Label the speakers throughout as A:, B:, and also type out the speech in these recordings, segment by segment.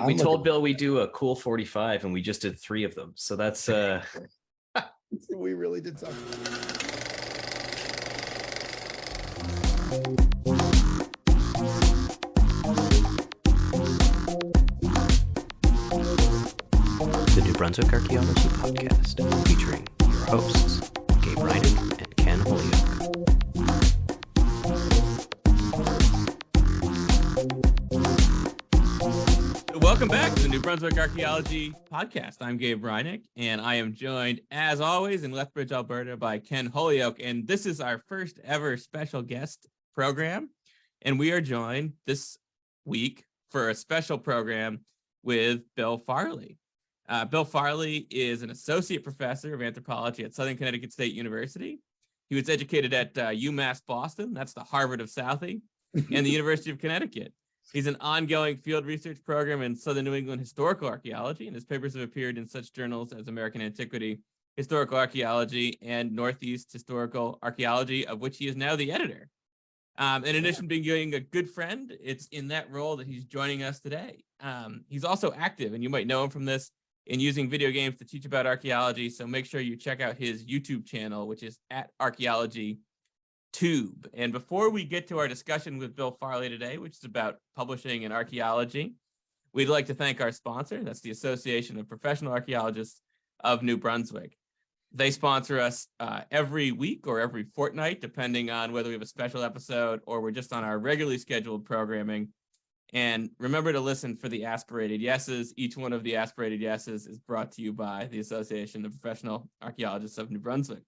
A: We told Bill we do a cool 45 and we just did 3 of them. So that's
B: we really did something.
A: The New Brunswick Archaeology Podcast, featuring your hosts, Gabe Hrynick and Ken Holyoke.
C: Welcome back to the New Brunswick Archaeology Podcast. I'm Gabe Hrynick, and I am joined, as always, in Lethbridge, Alberta, by Ken Holyoke. And this is our first ever special guest program. And we are joined this week for a special program with Bill Farley. Bill Farley is an associate professor of anthropology at Southern Connecticut State University. He was educated at UMass Boston, that's the Harvard of Southie, and the University of Connecticut. He's an ongoing field research program in Southern New England historical archaeology, and his papers have appeared in such journals as American Antiquity, Historical Archaeology, and Northeast Historical Archaeology, of which he is now the editor. In addition to being a good friend, it's in that role that he's joining us today. He's also active, and you might know him from this, in using video games to teach about archaeology, so make sure you check out his YouTube channel, which is at Archaeology Tube. And before we get to our discussion with Bill Farley today, which is about publishing and archaeology, we'd like to thank our sponsor. That's the Association of Professional Archaeologists of New Brunswick. They sponsor us every week or every fortnight, depending on whether we have a special episode or we're just on our regularly scheduled programming. And remember to listen for the aspirated yeses. Each one of the aspirated yeses is brought to you by the Association of Professional Archaeologists of New Brunswick.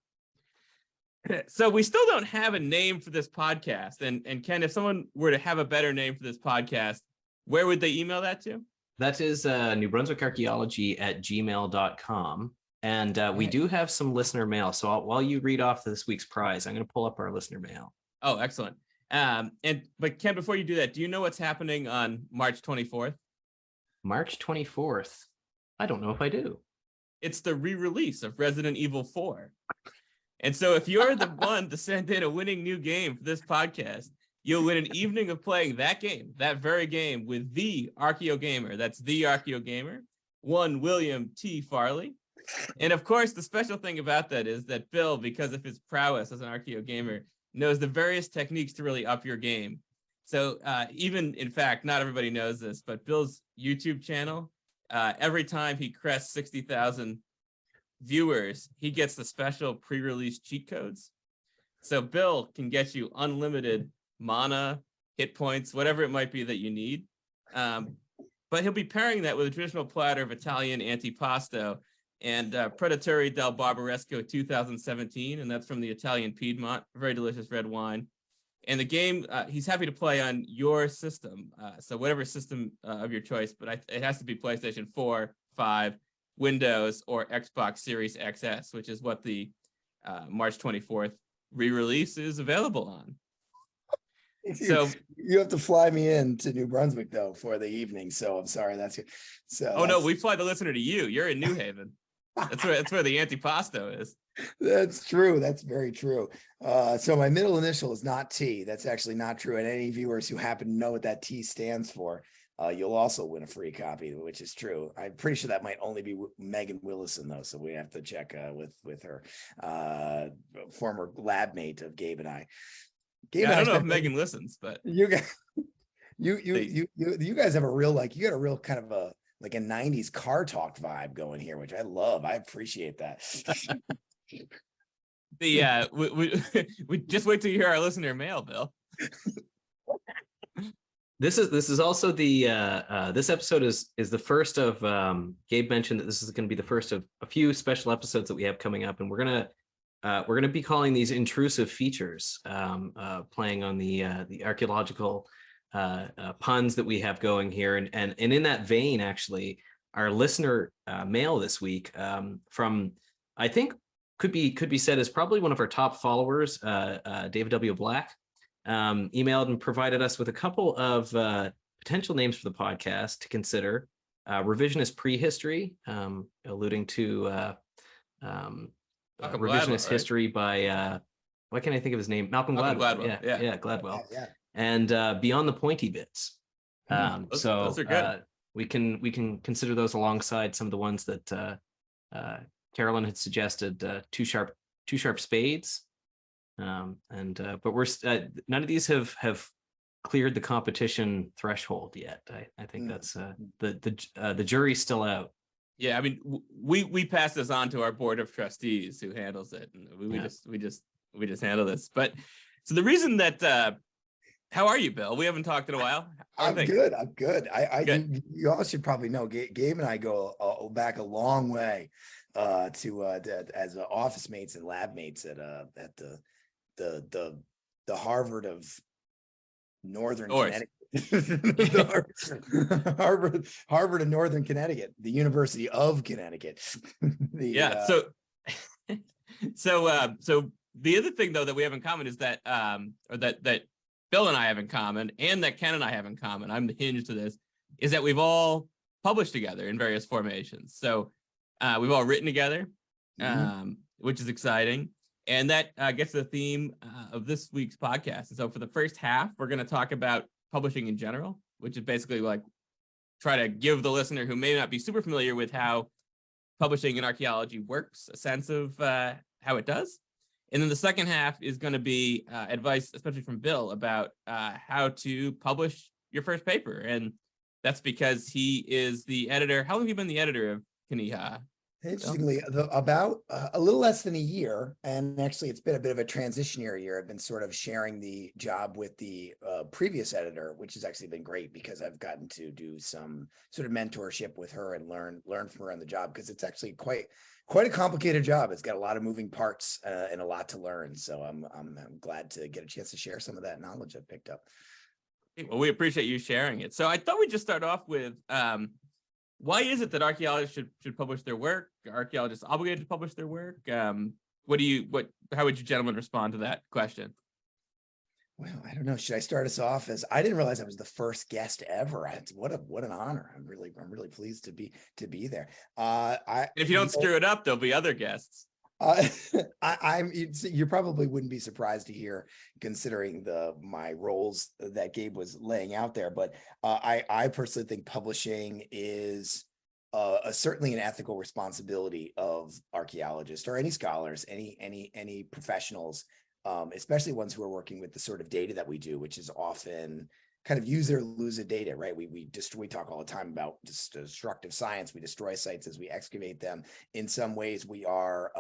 C: So we still don't have a name for this podcast. And Ken, if someone were to have a better name for this podcast, where would they email that to?
A: That is newbrunswickarchaeology@gmail.com. And we do have some listener mail. So while you read off this week's prize, I'm going to pull up our listener mail.
C: Oh, excellent. But Ken, before you do that, do you know what's happening on March 24th?
A: March 24th? I don't know if I do.
C: It's the re-release of Resident Evil 4. And so if you're the one to send in a winning new game for this podcast, you'll win an evening of playing that game, that very game, with the Archeo Gamer. That's the Archeo Gamer, one William T. Farley. And of course, the special thing about that is that Bill, because of his prowess as an Archeo Gamer, knows the various techniques to really up your game. So even, in fact, not everybody knows this, but Bill's YouTube channel, every time he crests 60,000 viewers, he gets the special pre-release cheat codes. So Bill can get you unlimited mana, hit points, whatever it might be that you need. But he'll be pairing that with a traditional platter of Italian antipasto and Predatori del Barbaresco 2017, and that's from the Italian Piedmont, very delicious red wine. And the game, he's happy to play on your system, so whatever system of your choice, but it has to be PlayStation 4, 5, Windows, or Xbox Series XS, which is what the March 24th re-release is available on.
B: So you have to fly me in to New Brunswick though for the evening. So I'm sorry, that's good. So
C: no, we fly the listener to you. You're in New Haven. That's where the antipasto is.
B: That's true. That's very true. So my middle initial is not T. That's actually not true. And any viewers who happen to know what that T stands for, you'll also win a free copy, which is true. I'm pretty sure that might only be Megan Willison, though, so we have to check with her, former lab mate of Gabe and I. Gabe,
C: I don't know if Megan listens, but
B: you guys, you guys have a real you got a real kind of a 90s car talk vibe going here, which I love. I appreciate that.
C: We just wait till you hear our listener mail, Bill.
A: This is also the this episode is the first of Gabe mentioned that this is going to be the first of a few special episodes that we have coming up, and we're gonna be calling these intrusive features, playing on the archaeological puns that we have going here, and in that vein, actually, our listener mail this week from, I think could be said as probably one of our top followers, David W. Black. Emailed and provided us with a couple of potential names for the podcast to consider. Revisionist prehistory, alluding to revisionist history by why can't I think of his name? Malcolm Gladwell. Yeah, Gladwell.
B: Yeah.
A: And Beyond the Pointy Bits.
C: Those are good.
A: we can consider those alongside some of the ones that Carolyn had suggested. Two sharp spades, but we're none of these have cleared the competition threshold yet. I think that's the jury's still out.
C: Yeah, I mean, we pass this on to our board of trustees who handles it, and we just handle this. But so the reason that how are you, Bill? We haven't talked in a while.
B: I'm good.
C: Good.
B: You all should probably know Gabe and I go back a long way as office mates and lab mates at the Harvard of Northern Connecticut. Harvard of Northern Connecticut, the University of Connecticut.
C: So the other thing though that we have in common is that or that Bill and I have in common, and that Ken and I have in common, I'm the hinge to this, is that we've all published together in various formations. So we've all written together, which is exciting. And that gets to the theme of this week's podcast. And so for the first half, we're going to talk about publishing in general, which is basically like try to give the listener who may not be super familiar with how publishing in archaeology works, a sense of how it does. And then the second half is going to be advice, especially from Bill, about how to publish your first paper. And that's because he is the editor. How long have you been the editor of Kaniha?
B: Interestingly, about a little less than a year, and actually it's been a bit of a transitionary year. I've been sort of sharing the job with the previous editor, which has actually been great because I've gotten to do some sort of mentorship with her and learn from her on the job, because it's actually quite a complicated job. It's got a lot of moving parts and a lot to learn. So I'm glad to get a chance to share some of that knowledge I've picked up.
C: Well, we appreciate you sharing it. So I thought we'd just start off with why is it that archaeologists should publish their work? Are archaeologists obligated to publish their work? How would you gentlemen respond to that question?
B: Well, I don't know. Should I start us off as I didn't realize I was the first guest ever. What an honor. I'm really pleased to be there.
C: If you don't screw it up, there'll be other guests.
B: You probably wouldn't be surprised to hear, considering my roles that Gabe was laying out there. But I personally think publishing is certainly an ethical responsibility of archaeologists or any scholars, any professionals, especially ones who are working with the sort of data that we do, which is often kind of use it or lose it data, right? We talk all the time about destructive science. We destroy sites as we excavate them. In some ways, we are,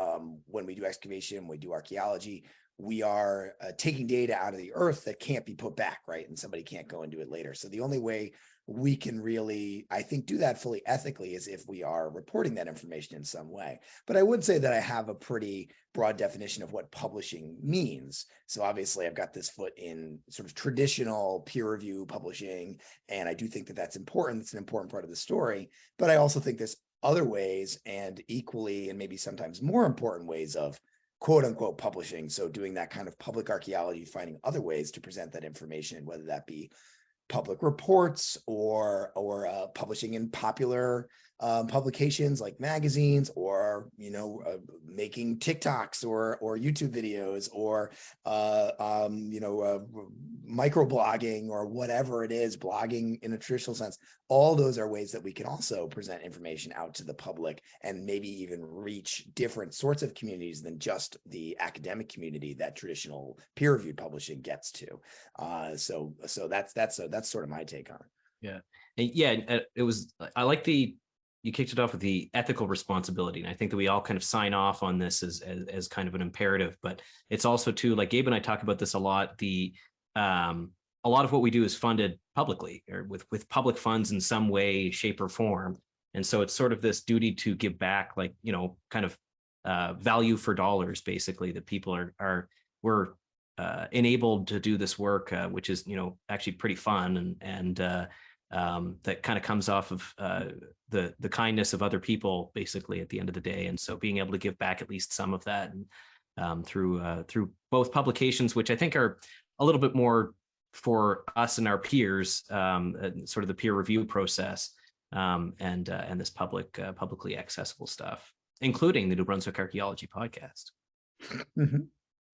B: when we do excavation, we do archaeology, we are taking data out of the earth that can't be put back, right? And somebody can't go and do it later. So the only way we can really, I think, do that fully ethically is if we are reporting that information in some way. But I would say that I have a pretty broad definition of what publishing means. So obviously I've got this foot in sort of traditional peer review publishing, and I do think that that's important. It's an important part of the story. But I also think there's other ways, and equally and maybe sometimes more important ways of quote unquote publishing. So doing that kind of public archaeology, finding other ways to present that information, whether that be public reports or publishing in popular publications like magazines, or making TikToks or YouTube videos, or microblogging, or whatever it is, blogging in a traditional sense. All those are ways that we can also present information out to the public, and maybe even reach different sorts of communities than just the academic community that traditional peer-reviewed publishing gets to. So that's sort of my take on it.
A: It was, I like you kicked it off with the ethical responsibility. And I think that we all kind of sign off on this as kind of an imperative, but it's also too, like Gabe and I talk about this a lot. A lot of what we do is funded publicly or with public funds in some way, shape, or form. And so it's sort of this duty to give back, like, kind of value for dollars, basically, that people we're enabled to do this work, which is, actually pretty fun, and that kind of comes off of the kindness of other people, basically, at the end of the day. And so being able to give back at least some of that, and through both publications, which I think are a little bit more for us and our peers, sort of the peer review process, and this publicly accessible stuff, including the New Brunswick Archaeology podcast.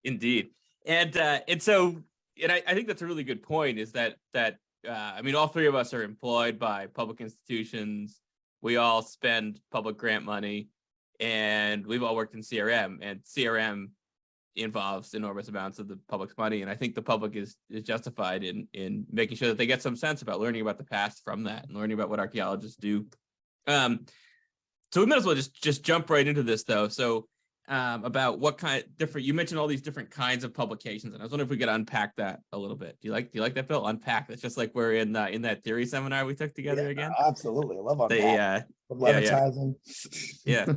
C: Indeed. And so I think that's a really good point, is that I mean, all three of us are employed by public institutions. We all spend public grant money, and we've all worked in CRM, and CRM involves enormous amounts of the public's money. And I think the public is justified in making sure that they get some sense about learning about the past from that and learning about what archaeologists do. So we might as well just jump right into this, though. So about what kind of different, you mentioned all these different kinds of publications, and I was wondering if we could unpack that a little bit. Do you like that, Bill? Unpack. It's just like we're in that theory seminar we took together again.
B: Absolutely. I love unpack. Levitising.
C: Yeah.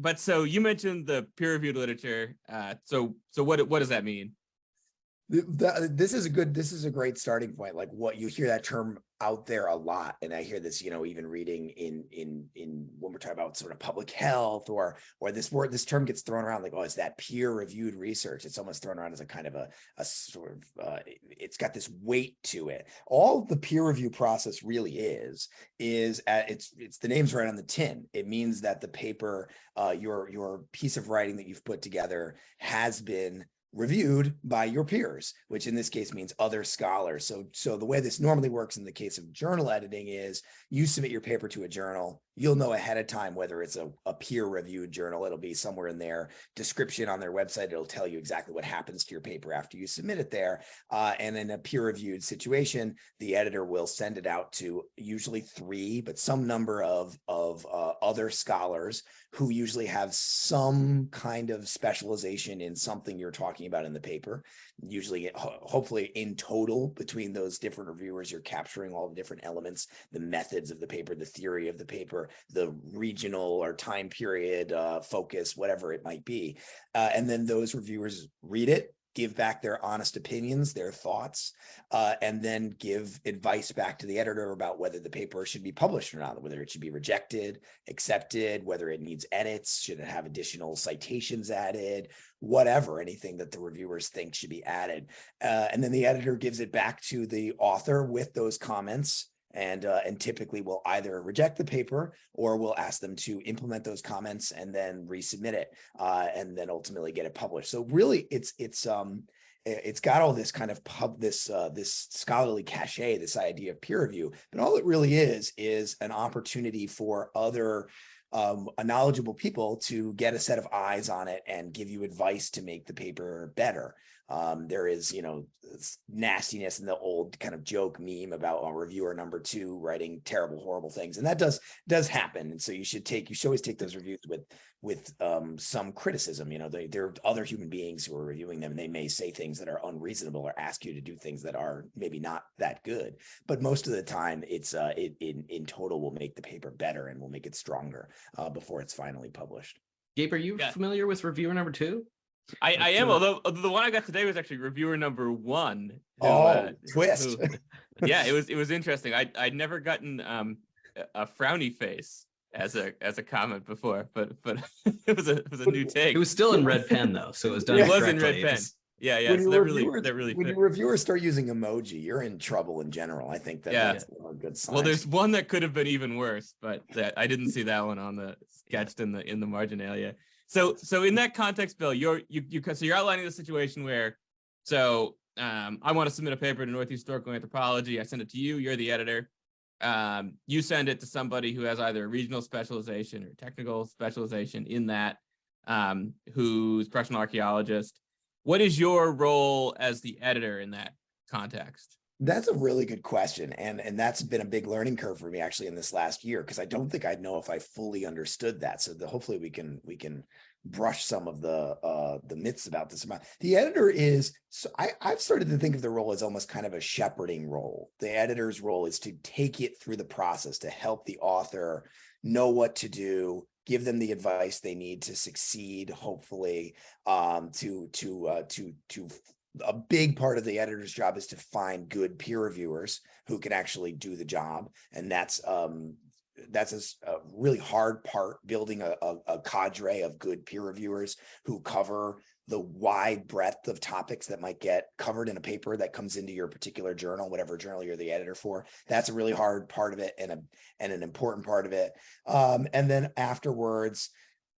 C: But so you mentioned the peer-reviewed literature. So what does that mean?
B: This is a great starting point. Like, what you hear that term out there a lot, and I hear this, even reading in when we're talking about sort of public health, or this term gets thrown around like, oh, it's that peer-reviewed research. It's almost thrown around as a kind of a sort of it's got this weight to it. All the peer review process really is it's the name's right on the tin. It means that the paper, your piece of writing that you've put together has been reviewed by your peers, which in this case means other scholars. So the way this normally works in the case of journal editing is you submit your paper to a journal. You'll know ahead of time whether it's a peer-reviewed journal. It'll be somewhere in their description on their website. It'll tell you exactly what happens to your paper after you submit it there. And in a peer-reviewed situation, the editor will send it out to usually 3, but some number of other scholars who usually have some kind of specialization in something you're talking about in the paper. Usually, hopefully in total, between those different reviewers, you're capturing all the different elements, the methods of the paper, the theory of the paper, the regional or time period focus, whatever it might be. And then those reviewers read it, give back their honest opinions, their thoughts, and then give advice back to the editor about whether the paper should be published or not, whether it should be rejected, accepted, whether it needs edits, should it have additional citations added, whatever, anything that the reviewers think should be added. And then the editor gives it back to the author with those comments, and typically will either reject the paper or will ask them to implement those comments and then resubmit it, and then ultimately get it published. So really, it's got all this kind of this scholarly cachet, this idea of peer review, but all it really is an opportunity for other knowledgeable people to get a set of eyes on it and give you advice to make the paper better. There is, nastiness in the old kind of joke meme about a reviewer number 2 writing terrible, horrible things, and that does happen. And so you should always take those reviews with some criticism. There are other human beings who are reviewing them, and they may say things that are unreasonable or ask you to do things that are maybe not that good. But most of the time, it's in total will make the paper better and will make it stronger before it's finally published.
A: Gabe, are you familiar with reviewer number 2?
C: I am, although the one I got today was actually reviewer number 1.
B: Twist.
C: Yeah, it was interesting. I'd never gotten a frowny face as a comment before, but it was a new take.
A: It was still in red pen though, so it was done.
C: It was in red pen. Yeah. So that really
B: when your reviewers start using emoji, you're in trouble in general. I think that's a good sign.
C: Well, there's one that could have been even worse, but I didn't see that one on the sketched in the marginalia. So in that context, Bill, you're outlining the situation where, I want to submit a paper to Northeast Historical Anthropology. I send it to you. You're the editor. You send it to somebody who has either a regional specialization or technical specialization in that, who's a professional archaeologist. What is your role as the editor in that context?
B: That's a really good question. And that's been a big learning curve for me actually in this last year, because I don't think I know if I fully understood that. So hopefully we can brush some of the myths about this. The editor is, so I've started to think of the role as almost kind of a shepherding role. The editor's role is to take it through the process, to help the author know what to do, give them the advice they need to succeed, hopefully, to a big part of the editor's job is to find good peer reviewers who can actually do the job. And that's a really hard part, building a cadre of good peer reviewers who cover the wide breadth of topics that might get covered in a paper that comes into your particular journal, whatever journal you're the editor for. That's a really hard part of it and an important part of it. And then afterwards,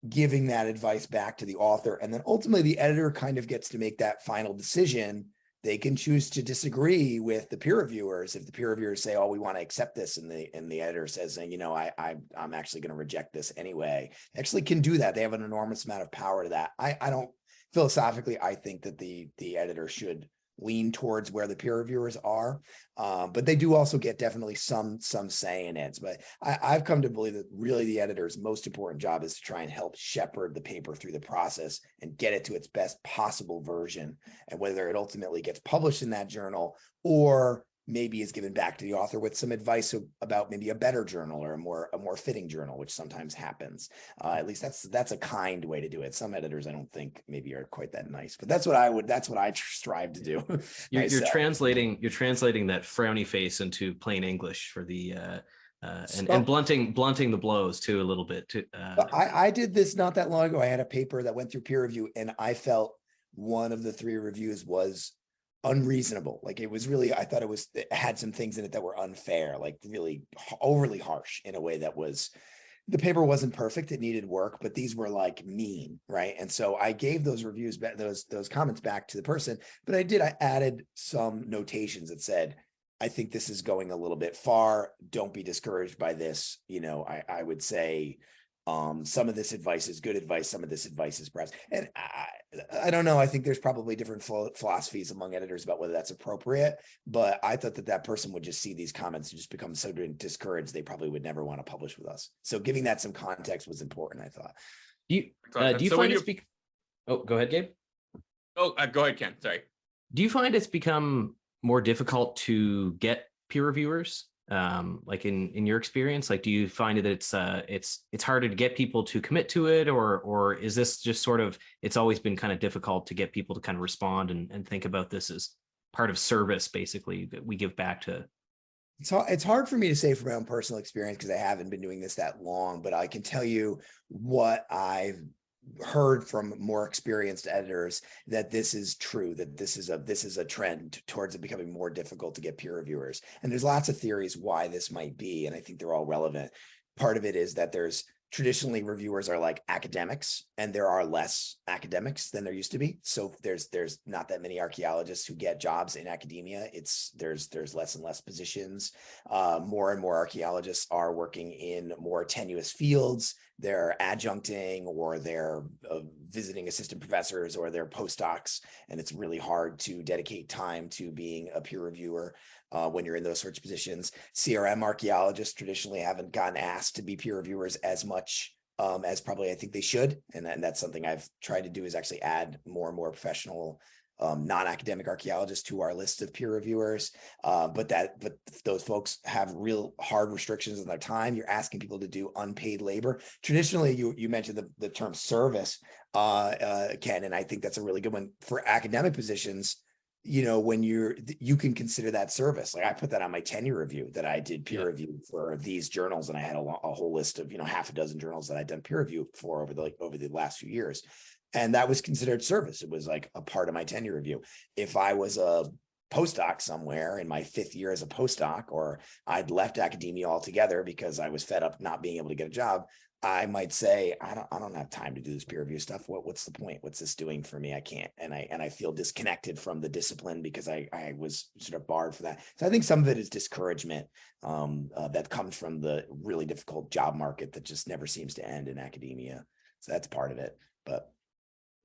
B: giving that advice back to the author. And then ultimately the editor kind of gets to make that final decision they can choose to disagree with the peer reviewers. If the peer reviewers say, "Oh, we want to accept this," and the editor says, "You know, I'm actually going to reject this anyway," they actually can do that. They have an enormous amount of power to that. I don't philosophically, I think that the editor should lean towards where the peer reviewers are, but they do also get definitely some say in it. But I've come to believe that really the editor's most important job is to try and help shepherd the paper through the process and get it to its best possible version. And whether it ultimately gets published in that journal or maybe is given back to the author with some advice about maybe a better journal or a more fitting journal, which sometimes happens. At least that's a kind way to do it. Some editors I don't think maybe are quite that nice, but that's what I strive to do.
A: You're translating that frowny face into plain English for the and blunting the blows too a little bit too.
B: I did this not that long ago. I had a paper that went through peer review, and I felt one of the 3 reviews was unreasonable. Like it was really, I thought it had some things in it that were unfair, like really overly harsh in a way that was, the paper wasn't perfect. It needed work, but these were like mean, right? And so I gave those reviews, those comments back to the person, but I added some notations that said, I think this is going a little bit far. Don't be discouraged by this. You know, I would say, some of this advice is good advice. Some of this advice is perhaps, and I don't know. I think there's probably different philosophies among editors about whether that's appropriate, but I thought that person would just see these comments and just become so discouraged, they probably would never want to publish with us. So giving that some context was important, I thought.
A: Do you find it's oh, go ahead, Gabe.
C: Oh, go ahead, Ken. Sorry.
A: Do you find it's become more difficult to get peer reviewers? Like in your experience, like, do you find that it's harder to get people to commit to it, or is this just sort of, it's always been kind of difficult to get people to kind of respond and think about this as part of service, basically, that we give back to?
B: It's hard for me to say from my own personal experience because I haven't been doing this that long, but I can tell you what I've heard from more experienced editors, that this is true, that this is a trend towards it becoming more difficult to get peer reviewers. And there's lots of theories why this might be, and I think they're all relevant. Part of it is that there's traditionally reviewers are like academics, and there are less academics than there used to be. So there's not that many archaeologists who get jobs in academia. There's less and less positions. More and more archaeologists are working in more tenuous fields. They're adjuncting, or they're visiting assistant professors, or they're postdocs, and it's really hard to dedicate time to being a peer reviewer when you're in those sorts of positions. CRM archaeologists traditionally haven't gotten asked to be peer reviewers as much as probably I think they should, and that's something I've tried to do, is actually add more and more professional non-academic archaeologists to our list of peer reviewers, but those folks have real hard restrictions on their time. You're asking people to do unpaid labor. Traditionally, you mentioned the term service, Ken, and I think that's a really good one for academic positions. You know, when you can consider that service. Like I put that on my tenure review, that I did peer review for these journals, and I had a whole list of, half a dozen journals that I'd done peer review for over the last few years. And that was considered service. It was like a part of my tenure review. If I was a postdoc somewhere in my 5th year as a postdoc, or I'd left academia altogether because I was fed up not being able to get a job, I might say, I don't have time to do this peer review stuff. What's the point? What's this doing for me? I can't. And I feel disconnected from the discipline because I was sort of barred for that. So I think some of it is discouragement that comes from the really difficult job market that just never seems to end in academia. So that's part of it. But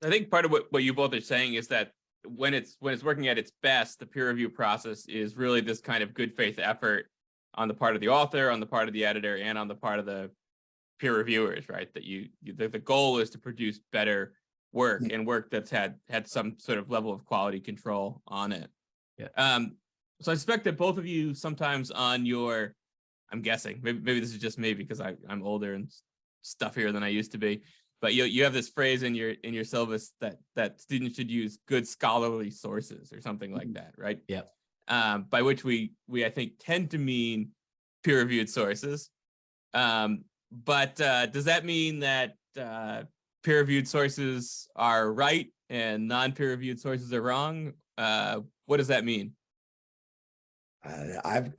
C: I think part of what you both are saying is that when it's working at its best, the peer review process is really this kind of good faith effort on the part of the author, on the part of the editor, and on the part of the peer reviewers, right? That the goal is to produce better work, and work that's had some sort of level of quality control on it.
A: Yeah.
C: So I suspect that both of you sometimes on your, I'm guessing, maybe this is just me because I'm older and stuffier than I used to be, but you have this phrase in your syllabus that students should use good scholarly sources or something like that, right?
A: Yeah.
C: By which we I think tend to mean peer-reviewed sources. But does that mean that peer-reviewed sources are right and non-peer-reviewed sources are wrong? What does that mean?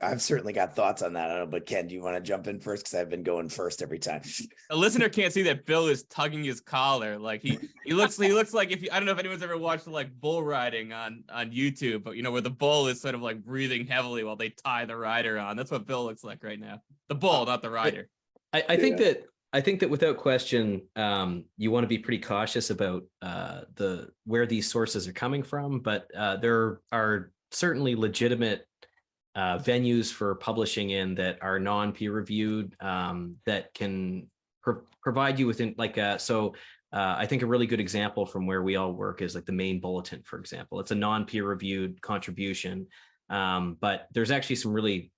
B: I've certainly got thoughts on that. I don't know, but Ken, do you want to jump in first? Because I've been going first every time.
C: A listener can't see that Bill is tugging his collar. Like he looks like, if you, I don't know if anyone's ever watched like bull riding on YouTube, but where the bull is sort of like breathing heavily while they tie the rider on. That's what Bill looks like right now. The bull, not the rider.
A: I think that without question, you want to be pretty cautious about where these sources are coming from, but there are certainly legitimate venues for publishing in that are non-peer reviewed, that can provide you with I think a really good example from where we all work is like the Maine Bulletin, for example. It's a non-peer reviewed contribution, but there's actually some really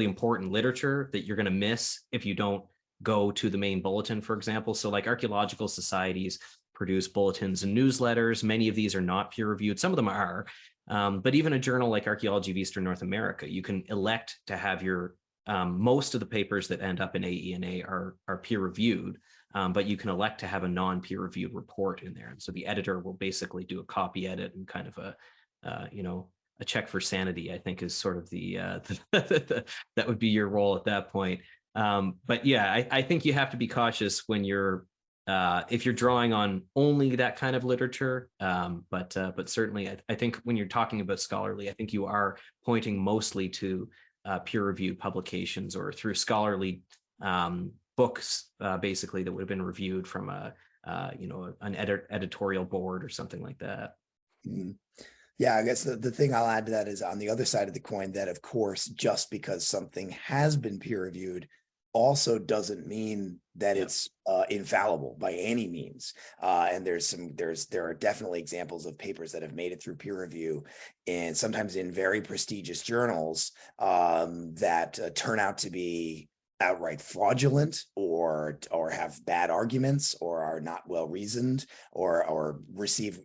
A: important literature that you're going to miss if you don't go to the Maine Bulletin, for example. So like archaeological societies produce bulletins and newsletters. Many of these are not peer reviewed. Some of them are. But even a journal like Archaeology of Eastern North America, you can elect to have your most of the papers that end up in AENA are peer reviewed, but you can elect to have a non-peer reviewed report in there. And so the editor will basically do a copy edit and kind of a check for sanity, I think, is sort of that would be your role at that point. But yeah, I think you have to be cautious when you're if you're drawing on only that kind of literature, but certainly I think when you're talking about scholarly, I think you are pointing mostly to peer-reviewed publications or through scholarly books, basically, that would have been reviewed from an editorial board or something like that.
B: Mm-hmm. Yeah, I guess the thing I'll add to that is on the other side of the coin that, of course, just because something has been peer-reviewed also doesn't mean that it's infallible by any means. And there are definitely examples of papers that have made it through peer review, and sometimes in very prestigious journals that turn out to be outright fraudulent or have bad arguments or are not well reasoned or receive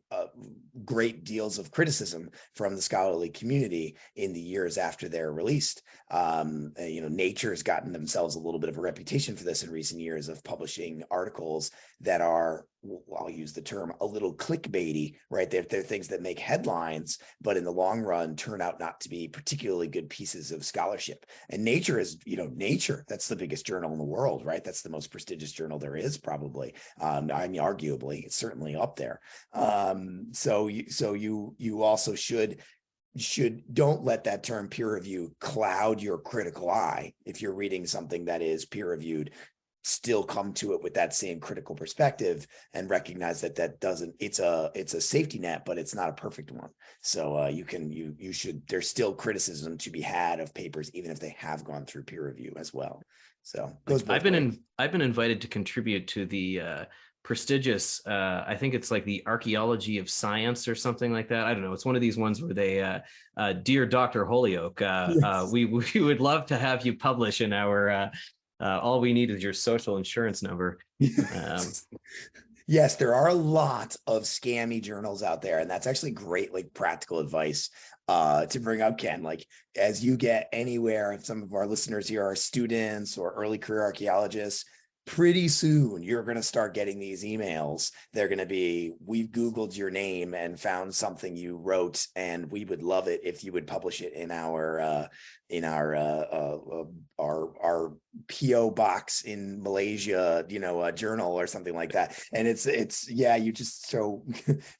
B: great deals of criticism from the scholarly community in the years after they're released. Nature has gotten themselves a little bit of a reputation for this in recent years of publishing articles that are, I'll use the term, a little clickbaity, right? They're things that make headlines, but in the long run turn out not to be particularly good pieces of scholarship. And Nature is, Nature, that's the biggest journal in the world, right? That's the most prestigious journal there is, probably. Arguably, it's certainly up there. So you also should don't let that term peer review cloud your critical eye. If you're reading something that is peer reviewed, still come to it with that same critical perspective and recognize that it's a safety net, but it's not a perfect one. So there's still criticism to be had of papers, even if they have gone through peer review as well. So
A: I've been invited to contribute to the prestigious, I think it's like the Archaeology of Science or something like that. I don't know. It's one of these ones where they, dear Dr. Holyoke, yes. we would love to have you publish in our, all we need is your social insurance number.
B: Yes, there are a lot of scammy journals out there, and that's actually great, like practical advice to bring up, Ken. Like, as you get anywhere, if some of our listeners here are students or early career archaeologists, pretty soon you're going to start getting these emails. They're going to be, we've Googled your name and found something you wrote, and we would love it if you would publish it in our PO box in Malaysia, a journal or something like that. And you just, so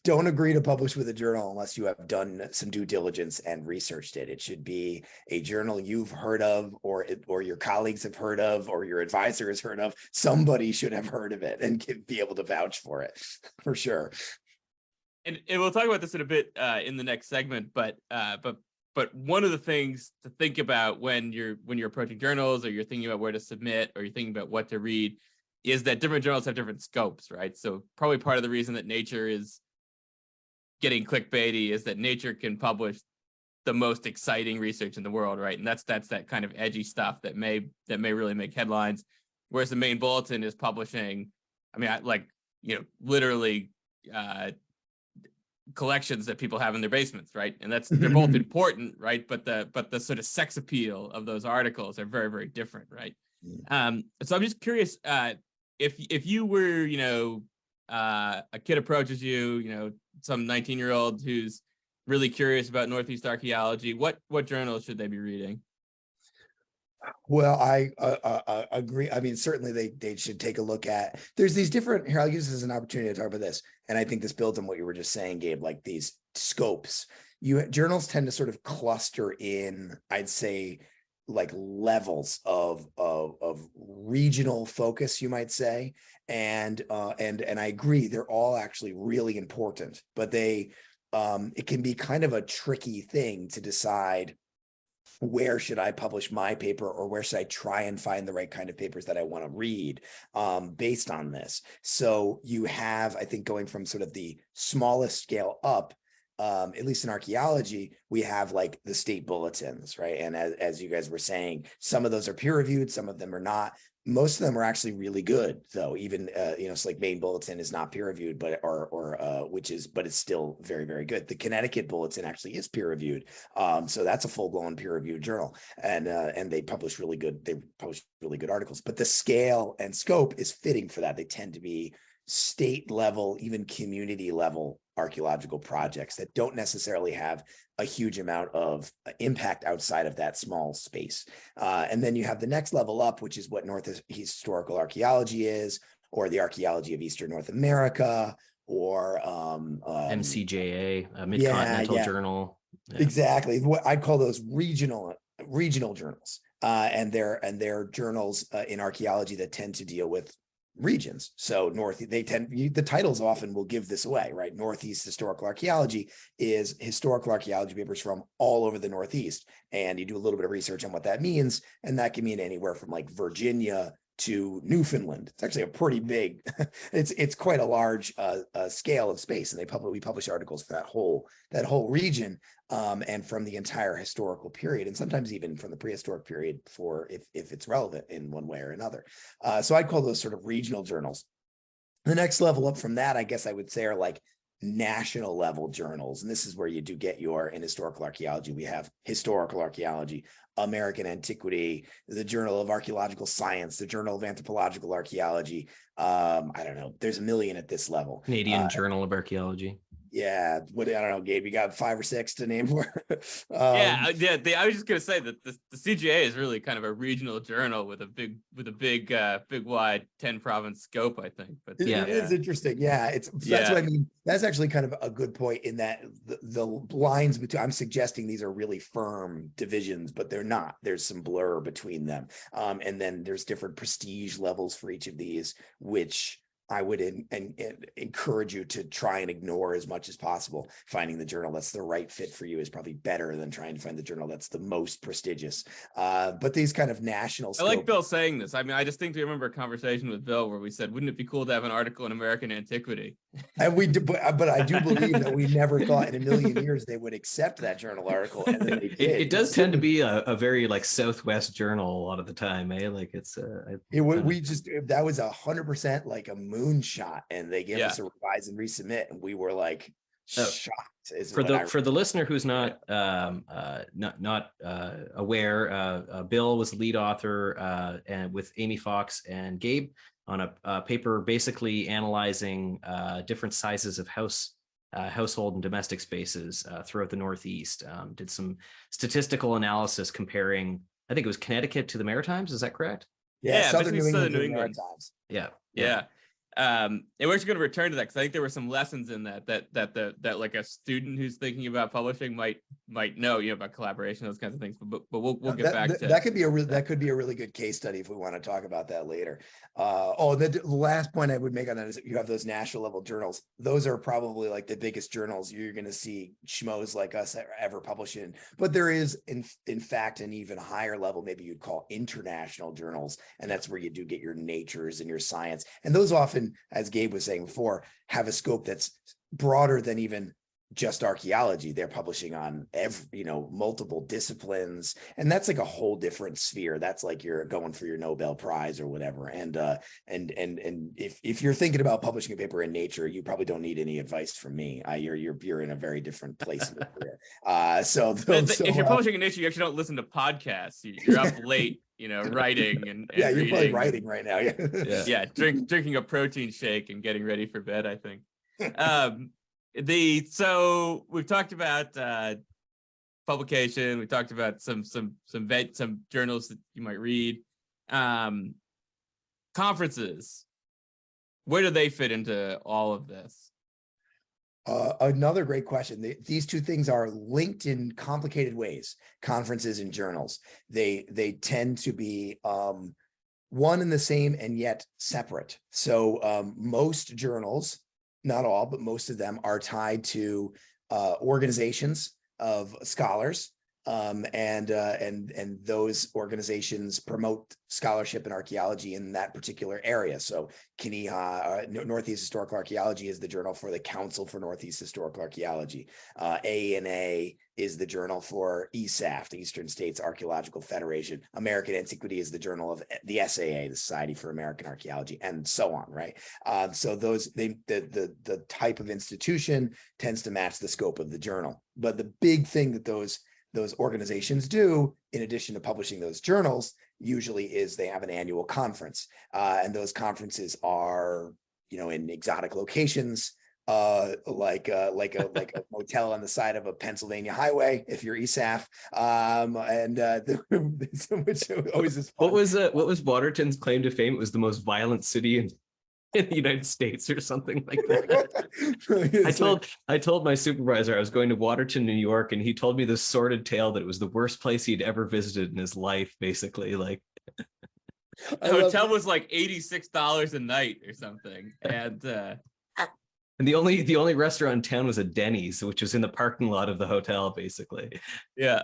B: don't agree to publish with a journal unless you have done some due diligence and researched it. It should be a journal you've heard of, or your colleagues have heard of, or your advisor has heard of. Somebody should have heard of it and be able to vouch for it, for sure.
C: And we'll talk about this in a bit in the next segment, but one of the things to think about when you're approaching journals, or you're thinking about where to submit, or you're thinking about what to read, is that different journals have different scopes, right? So probably part of the reason that Nature is getting clickbaity is that Nature can publish the most exciting research in the world, right? And that's that kind of edgy stuff that may really make headlines. Whereas the Maine Bulletin is publishing, literally collections that people have in their basements, right? And they're both important, right? But the sort of sex appeal of those articles are very, very different, right? So I'm just curious, if you were, a kid approaches you, some 19-year-old who's really curious about Northeast archaeology, what journals should they be reading?
B: Well, I agree. I mean, certainly they should take a look at. There's these different. Here, I'll use this as an opportunity to talk about this, and I think this builds on what you were just saying, Gabe. Like these scopes, journals tend to sort of cluster in, I'd say, like levels of regional focus, you might say, and I agree, they're all actually really important, but they it can be kind of a tricky thing to decide where should I publish my paper, or where should I try and find the right kind of papers that I want to read based on this. So you have, I think, going from sort of the smallest scale up, at least in archaeology, we have like the state bulletins, right? And as you guys were saying, some of those are peer reviewed, some of them are not. Most of them are actually really good, though. Even so like Maine Bulletin is not peer reviewed, but but it's still very, very good. The Connecticut Bulletin actually is peer reviewed, so that's a full blown peer reviewed journal, and they publish really good. They publish really good articles. But the scale and scope is fitting for that. They tend to be state level, even community level archaeological projects that don't necessarily have a huge amount of impact outside of that small space. And then you have the next level up, which is what Northeast Historical Archaeology is, or the Archaeology of Eastern North America, or
A: MCJA, Mid-Continental Journal.
B: Yeah. Exactly. What I call those regional journals. And they're journals in archaeology that tend to deal with regions. So the titles often will give this away, right? Northeast Historical Archaeology is historical archaeology papers from all over the Northeast. And you do a little bit of research on what that means. And that can mean anywhere from like Virginia to Newfoundland. It's actually a pretty big, it's quite a large scale of space. And we publish articles for that whole region, and from the entire historical period, and sometimes even from the prehistoric period, for if it's relevant in one way or another. So I'd call those sort of regional journals. The next level up from that, I guess I would say, are like national level journals. And this is where you do get in historical archaeology. We have Historical Archaeology, American Antiquity, the Journal of Archaeological Science, the Journal of Anthropological Archaeology. I don't know. There's a million at this level.
A: Canadian Journal of Archaeology.
B: Yeah, I don't know, Gabe. You got 5 or 6 to name for?
C: I was just gonna say that the CGA is really kind of a regional journal with a big wide 10 province scope, I think. But
B: it is interesting. Yeah, that's what I mean. That's actually kind of a good point, in that the lines between, I'm suggesting these are really firm divisions, but they're not. There's some blur between them, and then there's different prestige levels for each of these, which I would encourage you to try and ignore as much as possible. Finding the journal that's the right fit for you is probably better than trying to find the journal that's the most prestigious. But these kind of national
C: I like Bill saying this. I mean, I distinctly remember a conversation with Bill where we said, wouldn't it be cool to have an article in American Antiquity?
B: And we did, but I do believe that we never thought in a million years they would accept that journal article. And then they did.
A: It does tend to be a very like Southwest journal a lot of the time, eh? Like it's
B: that was 100% like a moonshot, and they gave us a revise and resubmit, and we were like shocked.
A: For the listener who's not aware, Bill was the lead author, and with Amy Fox and Gabe on a paper basically analyzing different sizes of household and domestic spaces throughout the Northeast. Did some statistical analysis comparing, I think it was Connecticut to the Maritimes. Is that correct?
B: Yeah,
C: Southern New England.
A: Yeah.
C: And we're actually going to return to that, because I think there were some lessons in that like a student who's thinking about publishing might know, about collaboration, those kinds of things. But we'll get back to
B: that. Could be a really good case study if we want to talk about that later. The last point I would make on that is that you have those national level journals. Those are probably like the biggest journals you're going to see schmoes like us ever publish in. But there is in fact an even higher level, maybe you'd call international journals, and that's where you do get your natures and your science. And those often, as Gabe was saying before, have a scope that's broader than even just archaeology. They're publishing on multiple disciplines, and that's like a whole different sphere. That's like you're going for your Nobel Prize or whatever. And if you're thinking about publishing a paper in Nature, you probably don't need any advice from me. You're in a very different place in your career. If
C: you're publishing in Nature, you actually don't listen to podcasts. You're up late, writing and
B: you're
C: reading,
B: probably writing right now.
C: Drinking a protein shake and getting ready for bed, I think. So we've talked about publication. We talked about some journals that you might read. Conferences. Where do they fit into all of this?
B: Another great question. These two things are linked in complicated ways. Conferences and journals. They tend to be one and the same and yet separate. So most journals, not all, but most of them are tied to organizations of scholars, and those organizations promote scholarship and archaeology in that particular area. So Northeast Historical Archaeology is the journal for the Council for Northeast Historical Archaeology. ANA is the journal for ESAF, the Eastern States Archaeological Federation. American Antiquity is the journal of the SAA, the Society for American Archaeology, and so on, right? So the type of institution tends to match the scope of the journal. But the big thing that those organizations do, in addition to publishing those journals, usually is they have an annual conference. And those conferences are, in exotic locations, like a motel on the side of a Pennsylvania highway, if you're ESAF. Which always is fun.
A: What was Waterton's claim to fame? It was the most violent city in the United States or something like that. I told my supervisor I was going to Waterton, New York, and he told me this sordid tale that it was the worst place he'd ever visited in his life, basically. Like
C: the hotel was like $86 a night or something. And
A: the only restaurant in town was a Denny's, which was in the parking lot of the hotel, basically.
C: Yeah.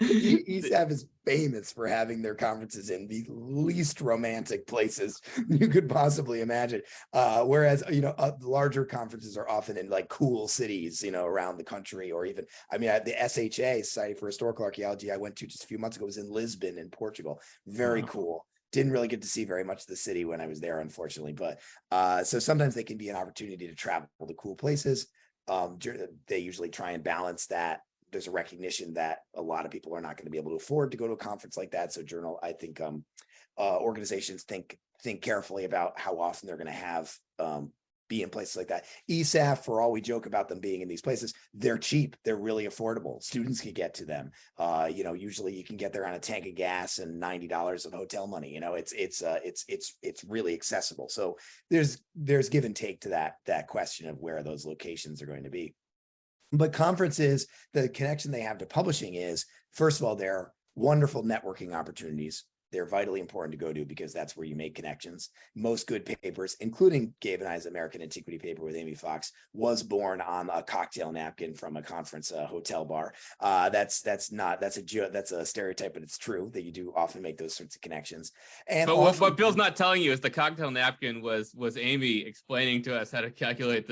B: ESAF is famous for having their conferences in the least romantic places you could possibly imagine. Whereas, the larger conferences are often in like cool cities, around the country, or even, the SHA, Society for Historical Archaeology, I went to just a few months ago, was in Lisbon in Portugal. Very cool. Didn't really get to see very much of the city when I was there, unfortunately. But so sometimes they can be an opportunity to travel to cool places. They usually try and balance that. There's a recognition that a lot of people are not going to be able to afford to go to a conference like that. So I think organizations think carefully about how often they're going to have be in places like that. ESAF, for all we joke about them being in these places, they're cheap. They're really affordable. Students can get to them. Usually you can get there on a tank of gas and $90 of hotel money. It's really accessible. So there's give and take to that question of where those locations are going to be. But conferences, the connection they have to publishing is, first of all, they're wonderful networking opportunities. They're vitally important to go to because that's where you make connections. Most good papers, including Gabe and I's American Antiquity paper with Amy Fox, was born on a cocktail napkin from a conference hotel bar. That's a stereotype, but it's true that you do often make those sorts of connections. And
C: but what Bill's not telling you is the cocktail napkin was Amy explaining to us how to calculate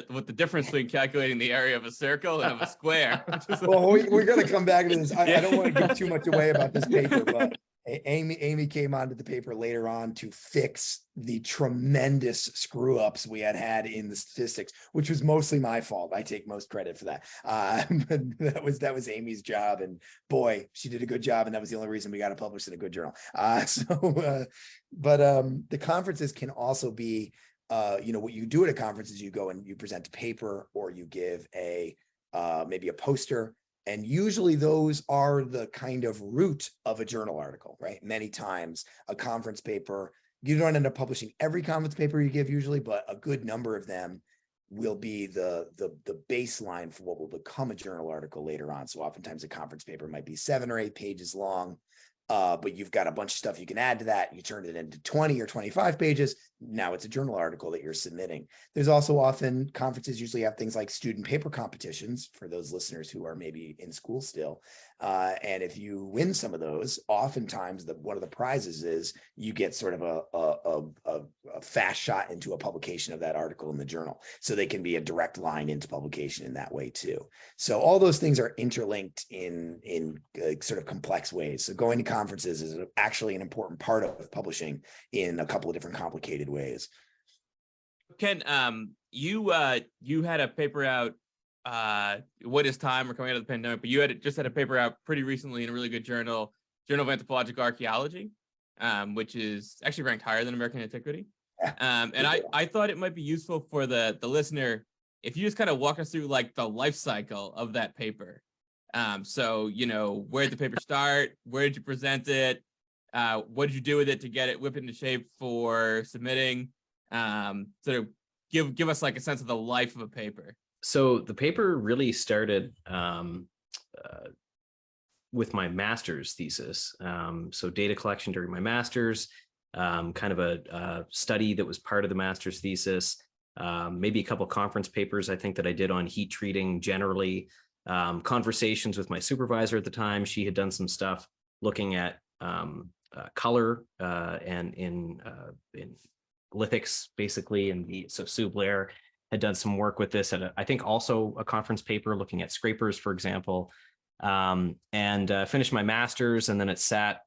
C: what the difference between calculating the area of a circle and of a square.
B: Well, we're going to come back to this. I don't want to give too much away about this paper, but Amy came onto the paper later on to fix the tremendous screw ups we had in the statistics, which was mostly my fault. I take most credit for that. But that was Amy's job, and boy, she did a good job, and that was the only reason we got it published in a good journal. The conferences can also be, what you do at a conference is you go and you present a paper, or you give maybe a poster. And usually those are the kind of root of a journal article, right? Many times a conference paper, you don't end up publishing every conference paper you give usually, but a good number of them will be the baseline for what will become a journal article later on. So oftentimes a conference paper might be 7 or 8 pages long, but you've got a bunch of stuff you can add to that. You turn it into 20 or 25 pages. Now it's a journal article that you're submitting. There's also often conferences usually have things like student paper competitions for those listeners who are maybe in school still. And if you win some of those, oftentimes one of the prizes is you get sort of a fast shot into a publication of that article in the journal. So they can be a direct line into publication in that way too. So all those things are interlinked in sort of complex ways. So going to conferences is actually an important part of publishing in a couple of different complicated ways.
C: Ken, you had a paper out. What is time? We're coming out of the pandemic, but you just had a paper out pretty recently in a really good journal of Anthropological Archaeology, which is actually ranked higher than American Antiquity. And I thought it might be useful for the listener if you just kind of walk us through like the life cycle of that paper. So, where did the paper start? Where did you present it? What did you do with it to get it whipped into shape for submitting? Sort of give us like a sense of the life of a paper.
A: So the paper really started with my master's thesis. So data collection during my master's, kind of a study that was part of the master's thesis, maybe a couple conference papers I think that I did on heat treating generally, conversations with my supervisor at the time. She had done some stuff looking at color and in lithics basically, and so Sue Blair had done some work with this at I think also a conference paper looking at scrapers, for example, and finished my master's, and then it sat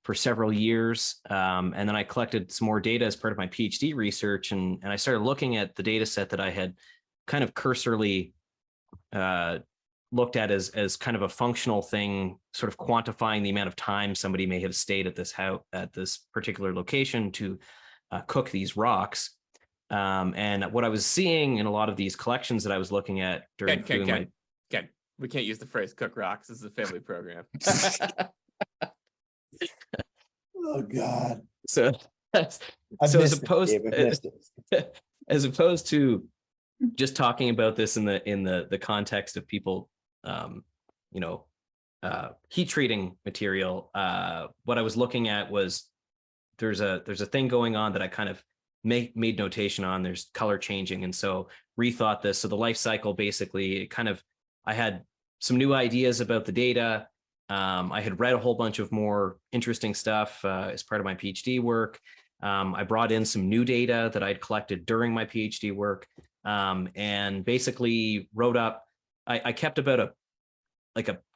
A: for several years, and then I collected some more data as part of my PhD research, and I started looking at the data set that I had kind of cursorily looked at as kind of a functional thing, sort of quantifying the amount of time somebody may have stayed at this house at this particular location to cook these rocks. And what I was seeing in a lot of these collections that I was looking at during
C: Ken, we can't use the phrase cook rocks. This is a family program.
B: Oh God.
A: So as opposed to just talking about this in the context of people, heat treating material, what I was looking at was there's a thing going on that I kind of made notation on. There's color changing, and so rethought this. So the life cycle, basically, I had some new ideas about the data. I had read a whole bunch of more interesting stuff as part of my PhD work. I brought in some new data that I'd collected during my PhD work, and basically wrote up. I kept about a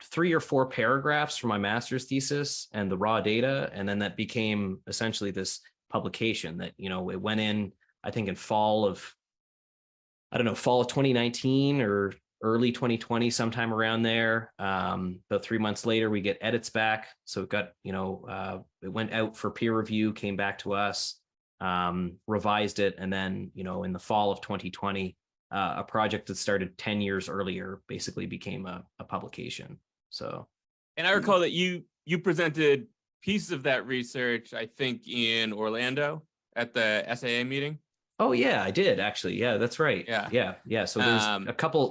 A: 3 or 4 paragraphs from my master's thesis and the raw data, and then that became essentially this publication that it went in, I think, in fall of 2019 or early 2020, sometime around there. About 3 months later, we get edits back. So it got, it went out for peer review, came back to us, revised it. And then, in the fall of 2020, a project that started 10 years earlier basically became a publication. So.
C: And I recall that you presented pieces of that research, I think, in Orlando at the SAA meeting.
A: Oh yeah, I did actually. Yeah, that's right. Yeah. So there's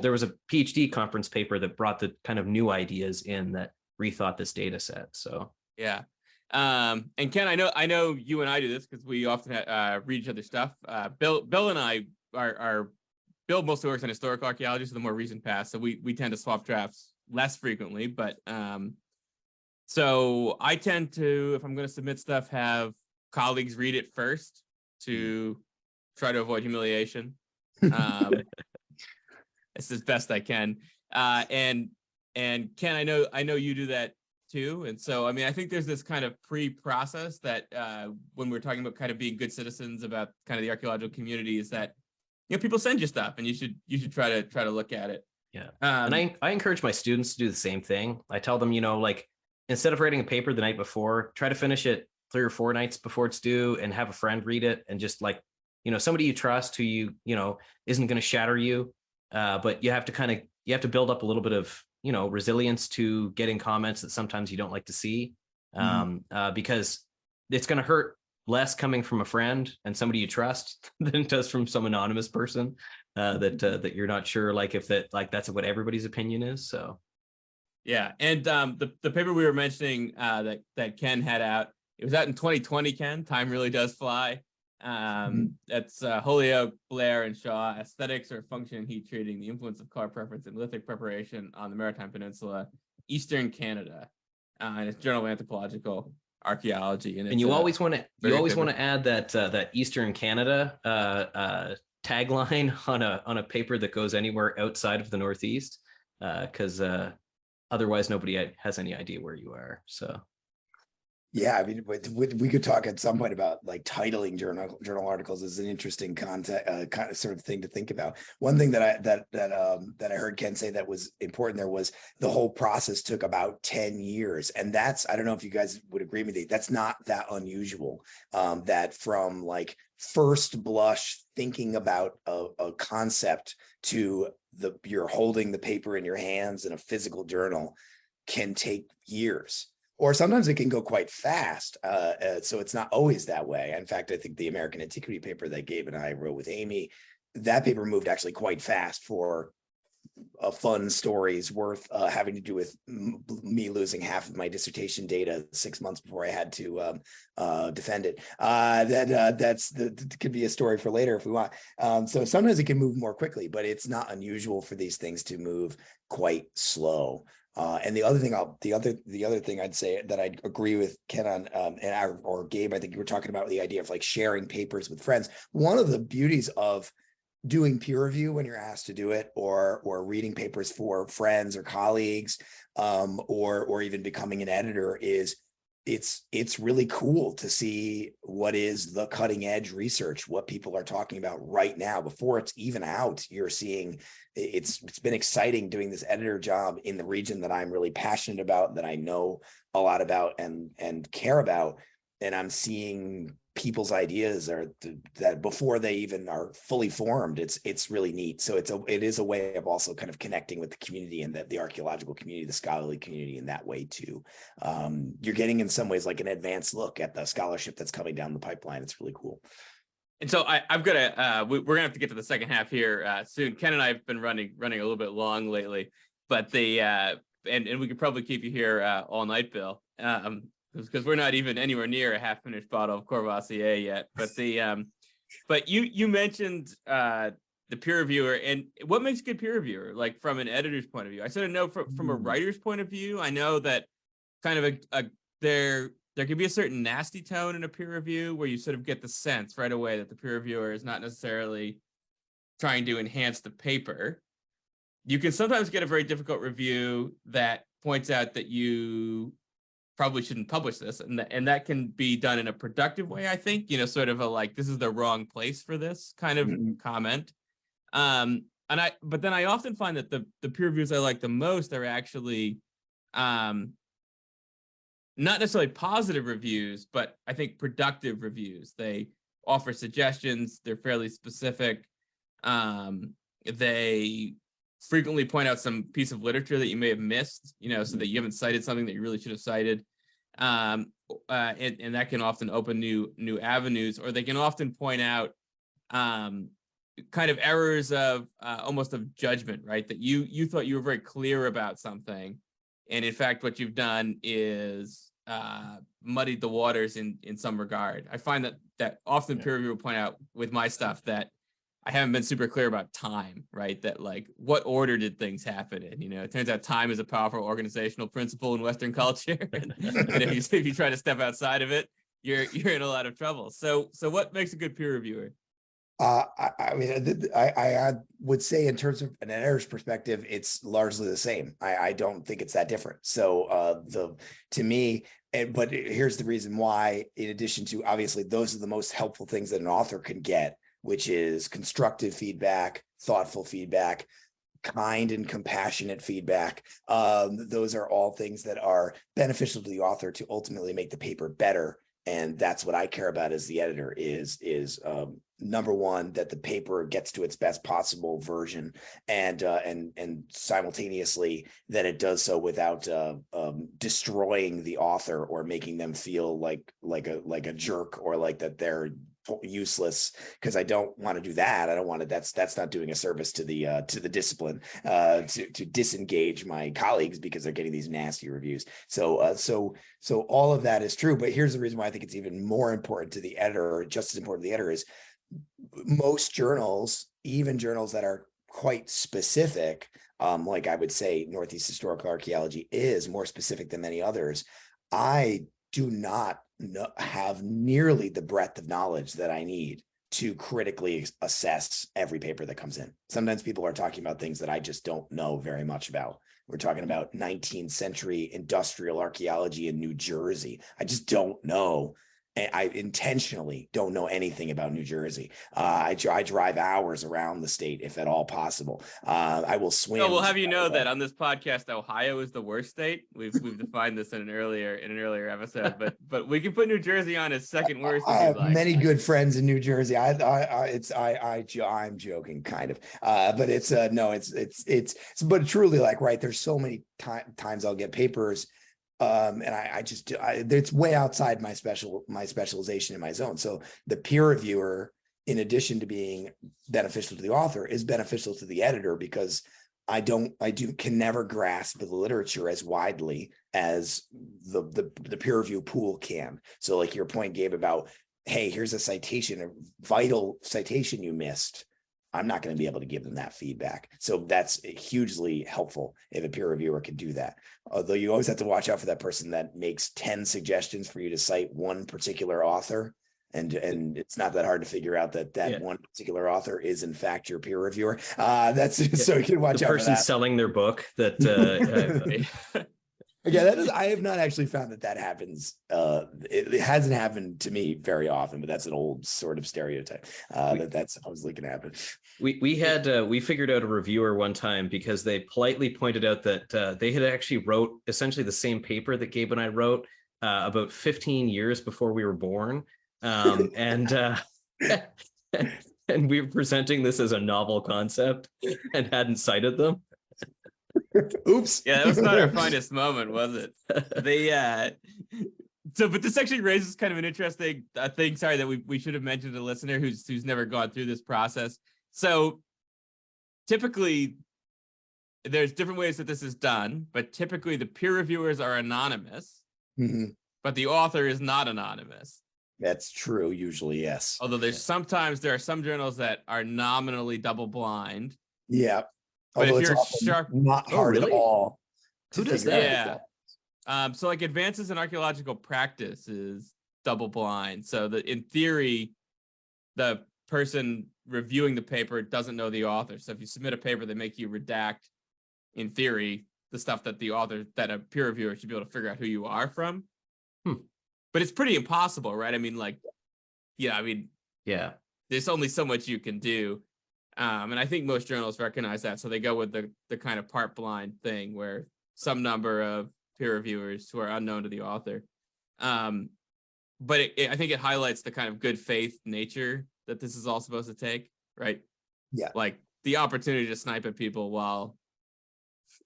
A: there was a PhD conference paper that brought the kind of new ideas in that rethought this data set. So
C: yeah. And Ken, I know you and I do this because we often read each other's stuff. Bill and I are Bill mostly works in historical archaeology, so the more recent past. So we tend to swap drafts less frequently, but so I tend to, if I'm going to submit stuff, have colleagues read it first to try to avoid humiliation. It's as best I can. And Ken, I know you do that too. And so, I mean, I think there's this kind of pre-process that when we're talking about kind of being good citizens about kind of the archaeological community, is that people send you stuff and you should try to look at it.
A: Yeah. And I encourage my students to do the same thing. I tell them, instead of writing a paper the night before, try to finish it 3 or 4 nights before it's due and have a friend read it, and just somebody you trust who isn't going to shatter you. But you have to build up a little bit of, resilience to getting comments that sometimes you don't like to see, because it's going to hurt less coming from a friend and somebody you trust than it does from some anonymous person that you're not sure if that's what everybody's opinion is. So.
C: Yeah. And the paper we were mentioning that Ken had out, it was out in 2020, Ken. Time really does fly. That's Holyoke, Blair, and Shaw, Aesthetics or Function in Heat Treating, the Influence of Color Preference and Lithic Preparation on the Maritime Peninsula, Eastern Canada. And it's Journal of Anthropological Archaeology. And
A: you always want to add that Eastern Canada tagline on a paper that goes anywhere outside of the Northeast, because otherwise nobody has any idea where you are. So.
B: Yeah, I mean, we could talk at some point about titling journal articles is an interesting kind of sort of thing to think about. One thing that I heard Ken say that was important there was the whole process took about 10 years, and I don't know if you guys would agree with me. That's not that unusual. That from first blush thinking about a concept to you're holding the paper in your hands in a physical journal can take years, or sometimes it can go quite fast. So it's not always that way. In fact, I think the American Antiquity paper that Gabe and I wrote with Amy, that paper moved actually quite fast for a fun stories worth having to do with me losing half of my dissertation data 6 months before I had to defend it. That could be a story for later if we want. So sometimes it can move more quickly, but it's not unusual for these things to move quite slow. And the other thing I'd say that I'd agree with Ken on, or Gabe, I think you were talking about the idea of like sharing papers with friends. One of the beauties of doing peer review when you're asked to do it, or reading papers for friends or colleagues, or even becoming an editor, is it's really cool to see what is the cutting edge research, what people are talking about right now before it's even out. You're seeing it's been exciting doing this editor job in the region that I'm really passionate about, that I know a lot about and care about, and I'm seeing people's ideas are that before they even are fully formed. It's really neat. So it is a way of also kind of connecting with the community and the archaeological community, the scholarly community in that way too. You're getting in some ways like an advanced look at the scholarship that's coming down the pipeline. It's really cool.
C: And so I've got to, we're gonna have to get to the second half here soon. Ken and I have been running a little bit long lately, but and we could probably keep you here all night, Bill. Because we're not even anywhere near a half-finished bottle of Courvoisier yet. But you mentioned the peer reviewer, and what makes a good peer reviewer, like from an editor's point of view? I sort of know from a writer's point of view, I know that kind of there can be a certain nasty tone in a peer review where you sort of get the sense right away that the peer reviewer is not necessarily trying to enhance the paper. You can sometimes get a very difficult review that points out that you probably shouldn't publish this, and that can be done in a productive way, I think, sort of a like, this is the wrong place for this kind of comment. But then I often find that the peer reviews I like the most are actually not necessarily positive reviews, but I think productive reviews. They offer suggestions, they're fairly specific. They frequently point out some piece of literature that you may have missed, so that you haven't cited something that you really should have cited. And that can often open new avenues, or they can often point out kind of errors of almost of judgment, right? That you thought you were very clear about something, and in fact, what you've done is muddied the waters in some regard. I find that often peer review will point out with my stuff that I haven't been super clear about time, right? That like, what order did things happen in? It turns out time is a powerful organizational principle in Western culture. And if you try to step outside of it, you're in a lot of trouble. So what makes a good peer reviewer?
B: I would say in terms of an editor's perspective, it's largely the same. I don't think it's that different. So to me, but here's the reason why, in addition to obviously those are the most helpful things that an author can get, which is constructive feedback, thoughtful feedback, kind and compassionate feedback. Those are all things that are beneficial to the author to ultimately make the paper better. And that's what I care about as the editor is number one, that the paper gets to its best possible version, and simultaneously that it does so without destroying the author or making them feel like a jerk, or like that they're useless, because I don't want to do that. I don't want to, that's not doing a service to the discipline, to disengage my colleagues because they're getting these nasty reviews. So all of that is true, but here's the reason why I think it's even more important to the editor, or just as important to the editor, is most journals, even journals that are quite specific, like I would say Northeast Historical Archaeology is more specific than many others. I do not have nearly the breadth of knowledge that I need to critically assess every paper that comes in. Sometimes people are talking about things that I just don't know very much about. We're talking about 19th century industrial archaeology in New Jersey. I just don't know I intentionally don't know anything about New Jersey. I drive hours around the state if at all possible. I will swim.
C: No, we'll have you know that on this podcast, Ohio is the worst state. We've defined this in an earlier episode, but we can put New Jersey on as second worst.
B: I have many good friends in New Jersey. I'm joking, kind of, but it's no, it's but truly, like, right. There's so many times I'll get papers. And it's way outside my specialization in my zone. So the peer reviewer, in addition to being beneficial to the author, is beneficial to the editor, because I can never grasp the literature as widely as the peer review pool can. So like your point, Gabe, about, hey, here's a citation, a vital citation you missed. I'm not going to be able to give them that feedback. So that's hugely helpful if a peer reviewer can do that. Although you always have to watch out for that person that makes 10 suggestions for you to cite one particular author. And it's not that hard to figure out that one particular author is in fact your peer reviewer. So you can watch out for that. The person
A: selling their book that
B: yeah, I have not actually found that happens. It hasn't happened to me very often, but that's an old sort of stereotype that's supposedly going to happen.
A: We figured out a reviewer one time because they politely pointed out that they had actually wrote essentially the same paper that Gabe and I wrote about 15 years before we were born. And we were presenting this as a novel concept and hadn't cited them.
B: Oops.
C: Yeah, that was not our finest moment, was it? But this actually raises kind of an interesting thing. Sorry, that we should have mentioned to the listener who's never gone through this process. So typically, there's different ways that this is done, but typically the peer reviewers are anonymous, but the author is not anonymous.
B: That's true. Usually, yes.
C: Although there are some journals that are nominally double blind.
B: Yeah.
C: But
B: although
C: if you're
B: sharp, not hard at all.
A: Who does that?
C: Yeah. So like advances in archaeological practice is double blind. So in theory, the person reviewing the paper doesn't know the author. So if you submit a paper, they make you redact, in theory, the stuff that a peer reviewer should be able to figure out who you are from. But it's pretty impossible, right? I mean, there's only so much you can do. And I think most journals recognize that. So they go with the kind of part blind thing where some number of peer reviewers who are unknown to the author. But I think it highlights the kind of good faith nature that this is all supposed to take, right?
B: Yeah.
C: Like the opportunity to snipe at people while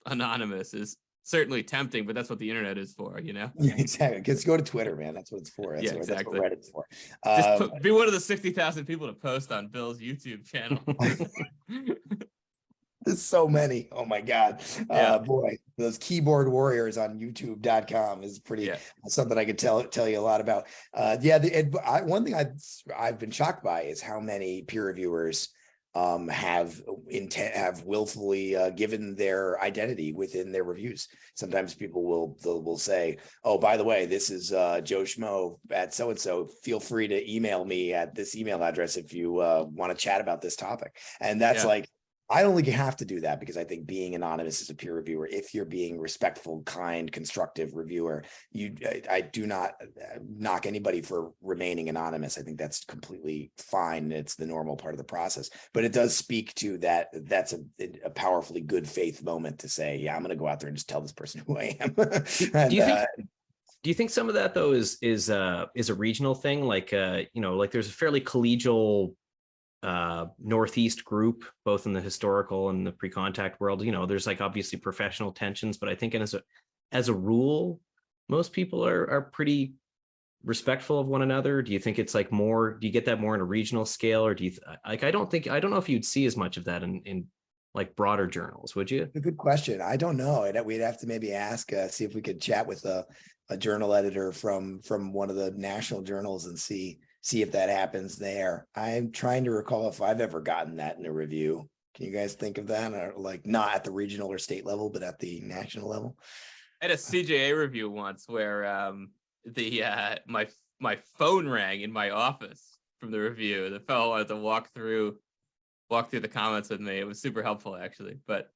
C: anonymous is certainly tempting, but that's what the internet is for, you know?
B: Yeah, exactly. Just go to Twitter, man. That's what it's for. Exactly. That's what Reddit's for.
C: Be one of the 60,000 people to post on Bill's YouTube channel.
B: There's so many. Oh my God. Boy, those keyboard warriors on youtube.com is pretty something I could tell you a lot about. One thing I've been shocked by is how many peer reviewers have willfully given their identity within their reviews. Sometimes people will say, "Oh, by the way, this is Joe Schmo at so and so. Feel free to email me at this email address if you want to chat about this topic." And that's like, I don't think you have to do that, because I think being anonymous as a peer reviewer, if you're being respectful, kind, constructive reviewer, I do not knock anybody for remaining anonymous. I think that's completely fine. It's the normal part of the process, but it does speak to that. That's a powerfully good faith moment to say, yeah, I'm going to go out there and just tell this person who I am.
A: Do you think some of that though is a regional thing? Like, like there's a fairly collegial Northeast group, both in the historical and the pre-contact world. There's like obviously professional tensions, but I think as a rule, most people are pretty respectful of one another. Do you think it's like more? Do you get that more in a regional scale, or do you I don't know if you'd see as much of that in like broader journals, would you?
B: A good question. I don't know. We'd have to maybe ask, see if we could chat with a journal editor from one of the national journals and see if that happens there. I'm trying to recall if I've ever gotten that in a review. Can you guys think of that? Or like not at the regional or state level, but at the national level?
C: I had a CJA review once where my phone rang in my office from the review. The fellow wanted to walk through the comments with me. It was super helpful, actually. But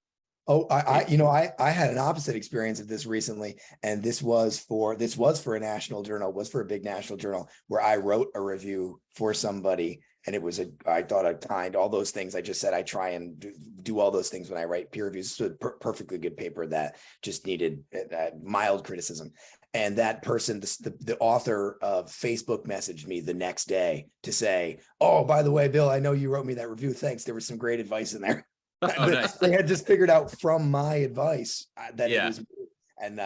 B: Oh, I had an opposite experience of this recently, and this was for a national journal, was for a big national journal where I wrote a review for somebody, and it was I thought I kind all those things I just said. I try and do all those things when I write peer reviews. So perfectly good paper that just needed mild criticism. And that person, the author of Facebook, messaged me the next day to say, "Oh, by the way, Bill, I know you wrote me that review. Thanks. There was some great advice in there."
C: Oh, nice.
B: They had just figured out from my advice that
C: Yeah.
B: it was, and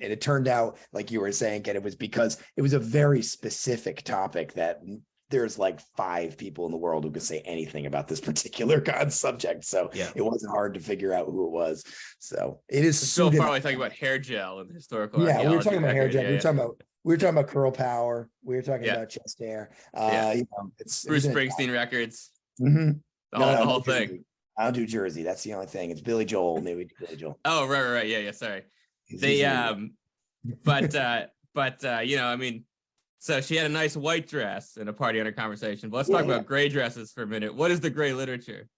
B: it turned out, like you were saying, Ken, it was because it was a very specific topic that there's like 5 people in the world who could say anything about this particular subject. So
A: Yeah.
B: it wasn't hard to figure out who it was. So it is
C: Still Farley talking about hair gel and historical
B: archaeology. We were talking about hair gel.
C: Yeah,
B: we were talking about curl power. We were talking about chest hair.
C: It's Bruce Springsteen records.
B: Mm-hmm.
C: The whole thing.
B: I don't do Jersey. That's the only thing. It's Billy Joel. Maybe we do Billy Joel.
C: Oh, right. Yeah. Sorry. But I mean, so she had a nice white dress in a party under conversation. But let's talk about gray dresses for a minute. What is the gray literature?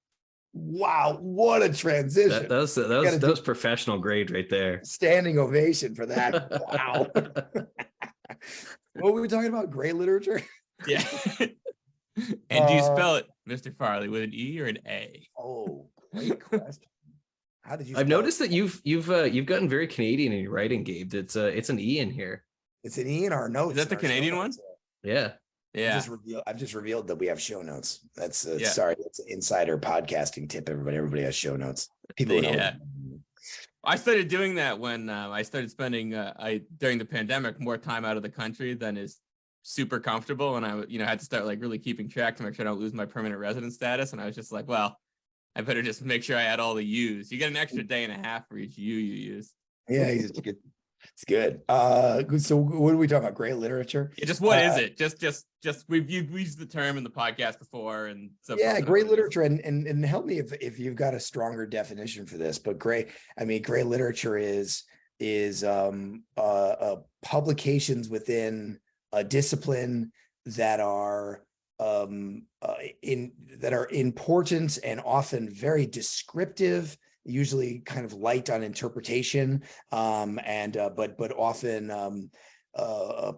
B: Wow, what a transition.
A: That was professional grade right there.
B: Standing ovation for that. Wow. What were we talking about? Gray literature?
C: Yeah. And do you spell it, Mr. Farley, with an E or an A?
B: Oh, great question. How did you?
A: I've noticed that you've gotten very Canadian in your writing, Gabe. It's an E in here.
B: It's an E in our notes.
C: Is that the Canadian one?
A: Yeah.
B: I've just revealed that we have show notes. That's sorry, that's an insider podcasting tip. Everybody has show notes. People know.
C: I started doing that when I started spending during the pandemic more time out of the country than is super comfortable, and I had to start like really keeping track to make sure I don't lose my permanent resident status. And I was just like, well, I better just make sure I add all the U's. You get an extra day and a half for each U you use.
B: Yeah, it's good. It's good. So what are we talking about? Gray literature?
C: Yeah, just what is it? Just we've used the term in the podcast before, and so
B: gray literature, and help me if you've got a stronger definition for this. But gray literature is publications within a discipline that are important and often very descriptive, usually kind of light on interpretation, but often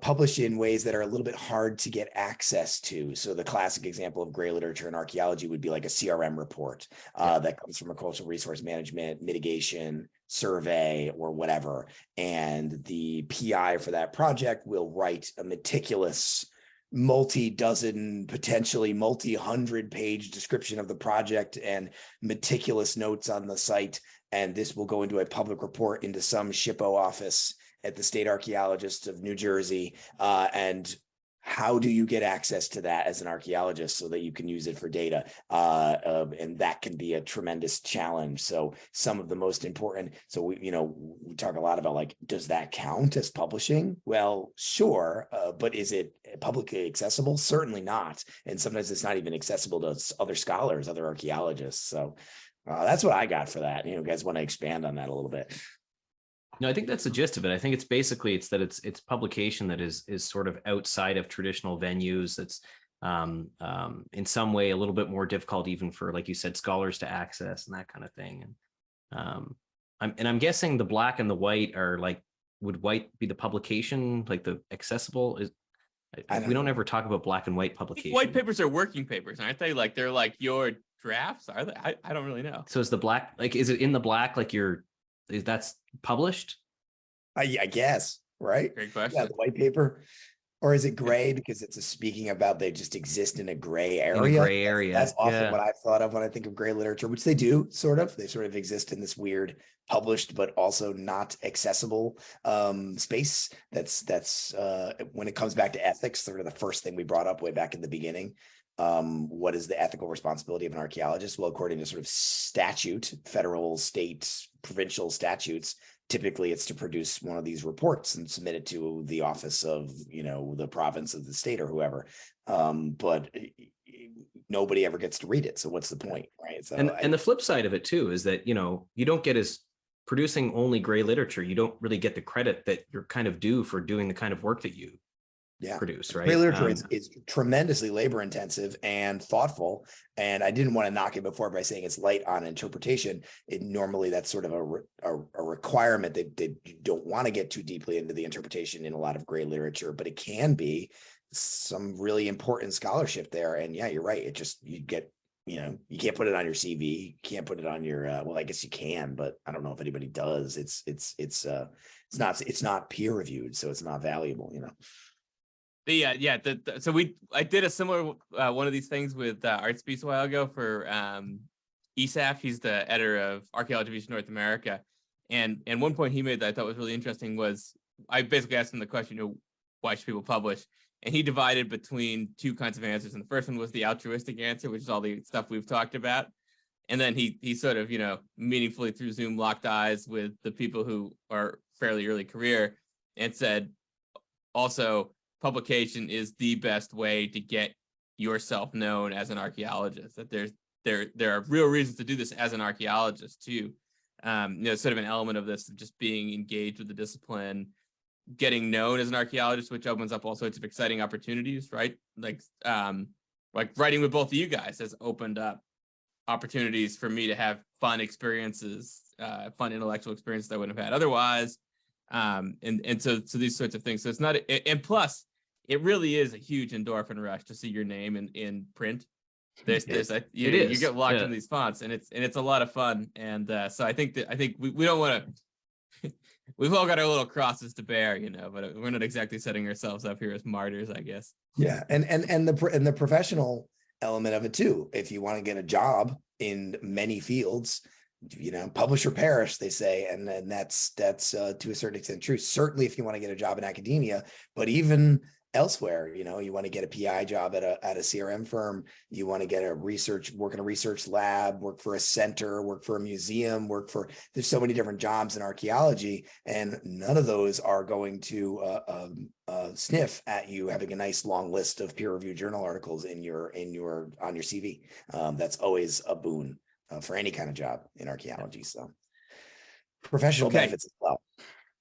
B: published in ways that are a little bit hard to get access to. So the classic example of gray literature in archaeology would be like a CRM report that comes from a cultural resource management, mitigation, survey, or whatever. And the PI for that project will write a meticulous multi-dozen, potentially multi-100-page description of the project and meticulous notes on the site. And this will go into a public report into some SHPO office at the state archaeologist of New Jersey. And how do you get access to that as an archaeologist so that you can use it for data? And that can be a tremendous challenge. So some of the most important, so we talk a lot about like, does that count as publishing? Well, sure. But is it publicly accessible? Certainly not. And sometimes it's not even accessible to other scholars, other archaeologists. So that's what I got for that. You guys want to expand on that a little bit?
A: No, I think that's the gist of it. I think it's that it's publication that is sort of outside of traditional venues. That's in some way a little bit more difficult, even for, like you said, scholars to access and that kind of thing. And I'm guessing the black and the white are like, would white be the publication, like the accessible? We don't ever talk about black and white publication.
C: White papers are working papers, aren't they? Like they're like your drafts, are they? I don't really know.
A: So is the black, like, is it in the black, like that's published?
B: I guess, right?
C: Great question.
B: Yeah, the white paper. Or is it gray because it's speaking about they just exist in a gray area?
A: In a gray area.
B: That's often what I've thought of when I think of gray literature, which they do sort of. They sort of exist in this weird published but also not accessible space. That's when it comes back to ethics, sort of the first thing we brought up way back in the beginning. What is the ethical responsibility of an archaeologist? Well, according to sort of statute, federal, state, provincial statutes, typically it's to produce one of these reports and submit it to the office of, the province of the state or whoever. But nobody ever gets to read it. So what's the point, right? So
A: and the flip side of it too is that, you don't get as producing only gray literature. You don't really get the credit that you're kind of due for doing the kind of work that you produce, right?
B: Great literature is tremendously labor intensive and thoughtful. And I didn't want to knock it before by saying it's light on interpretation. Normally that's sort of a requirement that you don't want to get too deeply into the interpretation in a lot of great literature, but it can be some really important scholarship there. And yeah, you're right. You can't put it on your CV. You can't put it on your, well, I guess you can, but I don't know if anybody does. It's not peer reviewed, so it's not valuable,
C: I did a similar one of these things with ArtSpeech a while ago for ESAF. He's the editor of Archaeology North America, and one point he made that I thought was really interesting was I basically asked him the question, why should people publish? And he divided between two kinds of answers. And the first one was the altruistic answer, which is all the stuff we've talked about. And then he sort of, meaningfully through Zoom locked eyes with the people who are fairly early career and said, also, publication is the best way to get yourself known as an archaeologist. That there are real reasons to do this as an archaeologist too. Sort of an element of this of just being engaged with the discipline, getting known as an archaeologist, which opens up all sorts of exciting opportunities, right? Like writing with both of you guys has opened up opportunities for me to have fun experiences, fun intellectual experiences I wouldn't have had otherwise. So these sorts of things. So it's not, and plus it really is a huge endorphin rush to see your name in print. You get locked in these fonts, and it's a lot of fun. And so I think we don't want to. We've all got our little crosses to bear, but we're not exactly setting ourselves up here as martyrs, I guess.
B: Yeah, and the professional element of it too. If you want to get a job in many fields, publish or perish, they say, and then that's to a certain extent true. Certainly, if you want to get a job in academia, but even elsewhere, you want to get a PI job at a CRM firm, you want to get work in a research lab, work for a center, work for a museum, there's so many different jobs in archaeology, and none of those are going to sniff at you having a nice long list of peer-reviewed journal articles on your CV. That's always a boon for any kind of job in archaeology. So professional benefits as well.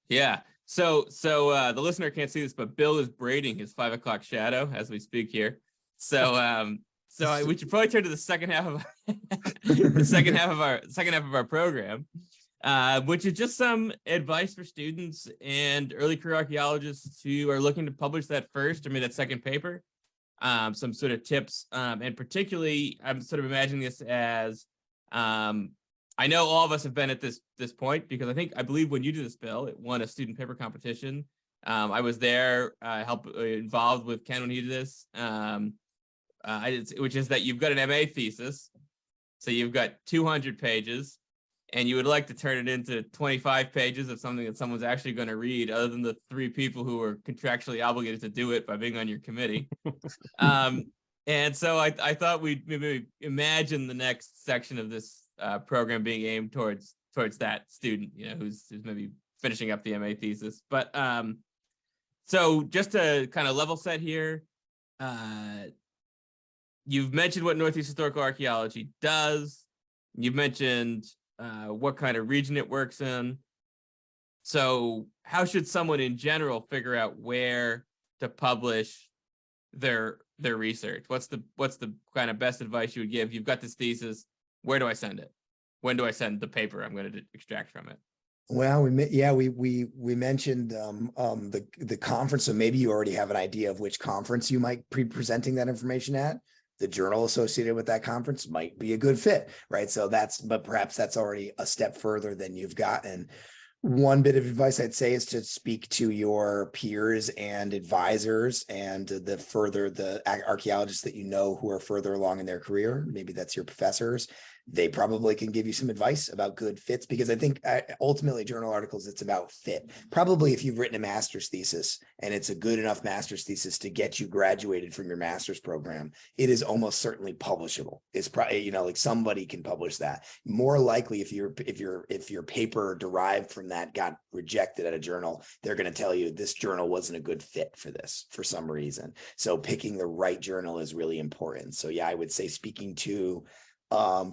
C: Yeah. So the listener can't see this, but Bill is braiding his 5 o'clock shadow as we speak here. So we should probably turn to the second half of the second half of our program, which is just some advice for students and early career archaeologists who are looking to publish that first or maybe that second paper. Some sort of tips, and particularly, I'm sort of imagining this as I know all of us have been at this point because I believe when you did this, Bill, it won a student paper competition. I was there, involved with Ken when he did this, which is that you've got an MA thesis. So you've got 200 pages and you would like to turn it into 25 pages of something that someone's actually going to read other than the 3 people who are contractually obligated to do it by being on your committee. And so I thought we'd maybe imagine the next section of this program being aimed towards that student, who's maybe finishing up the MA thesis. But so just to kind of level set here, you've mentioned what Northeast Historical Archaeology does. You've mentioned what kind of region it works in. So how should someone in general figure out where to publish their research? What's the kind of best advice you would give? You've got this thesis. Where do I send it? When do I send the paper I'm going to extract from it?
B: Well, we mentioned the conference, so maybe you already have an idea of which conference you might be presenting that information at. The journal associated with that conference might be a good fit, right? So but perhaps that's already a step further than you've gotten. One bit of advice I'd say is to speak to your peers and advisors and the archaeologists that who are further along in their career. Maybe that's your professors. They probably can give you some advice about good fits, because I think ultimately journal articles, it's about fit. Probably if you've written a master's thesis and it's a good enough master's thesis to get you graduated from your master's program, it is almost certainly publishable. It's probably, like somebody can publish that. More likely if your paper derived from that got rejected at a journal, they're going to tell you this journal wasn't a good fit for this for some reason. So picking the right journal is really important. So yeah, I would say speaking to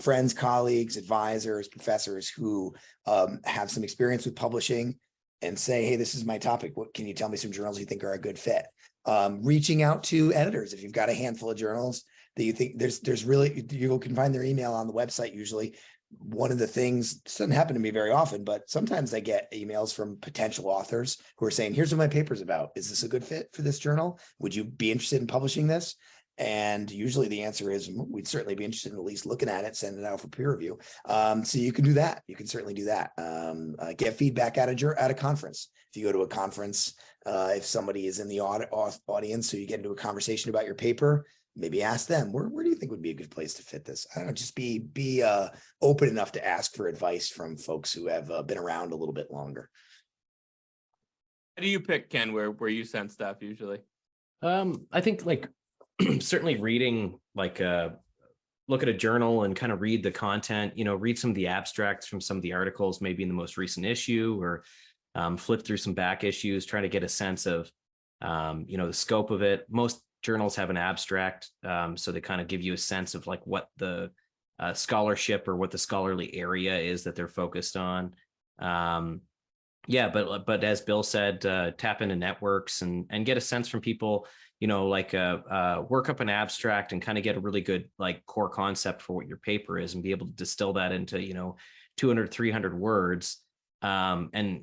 B: friends, colleagues, advisors, professors who have some experience with publishing and say, hey, this is my topic. What can you tell me some journals you think are a good fit? Reaching out to editors. If you've got a handful of journals that you think there's really, you can find their email on the website usually. One of the things, this doesn't happen to me very often, but sometimes I get emails from potential authors who are saying, here's what my paper's about. Is this a good fit for this journal? Would you be interested in publishing this? And usually the answer is, we'd certainly be interested in at least looking at it, send it out for peer review. So you can do that. You can certainly do that. Get feedback at a conference. If you go to a conference, if somebody is in the audience, so you get into a conversation about your paper, maybe ask them, where do you think would be a good place to fit this? I don't know, just be open enough to ask for advice from folks who have been around a little bit longer.
C: How do you pick, Ken, where you send stuff usually?
A: I think like certainly reading, like look at a journal and kind of read the content, read some of the abstracts from some of the articles, maybe in the most recent issue, or flip through some back issues, try to get a sense of, the scope of it. Most journals have an abstract, so they kind of give you a sense of like what the scholarship or what the scholarly area is that they're focused on. But as Bill said, tap into networks and get a sense from people, work up an abstract and kind of get a really good like core concept for what your paper is and be able to distill that into, 200, 300 words, and,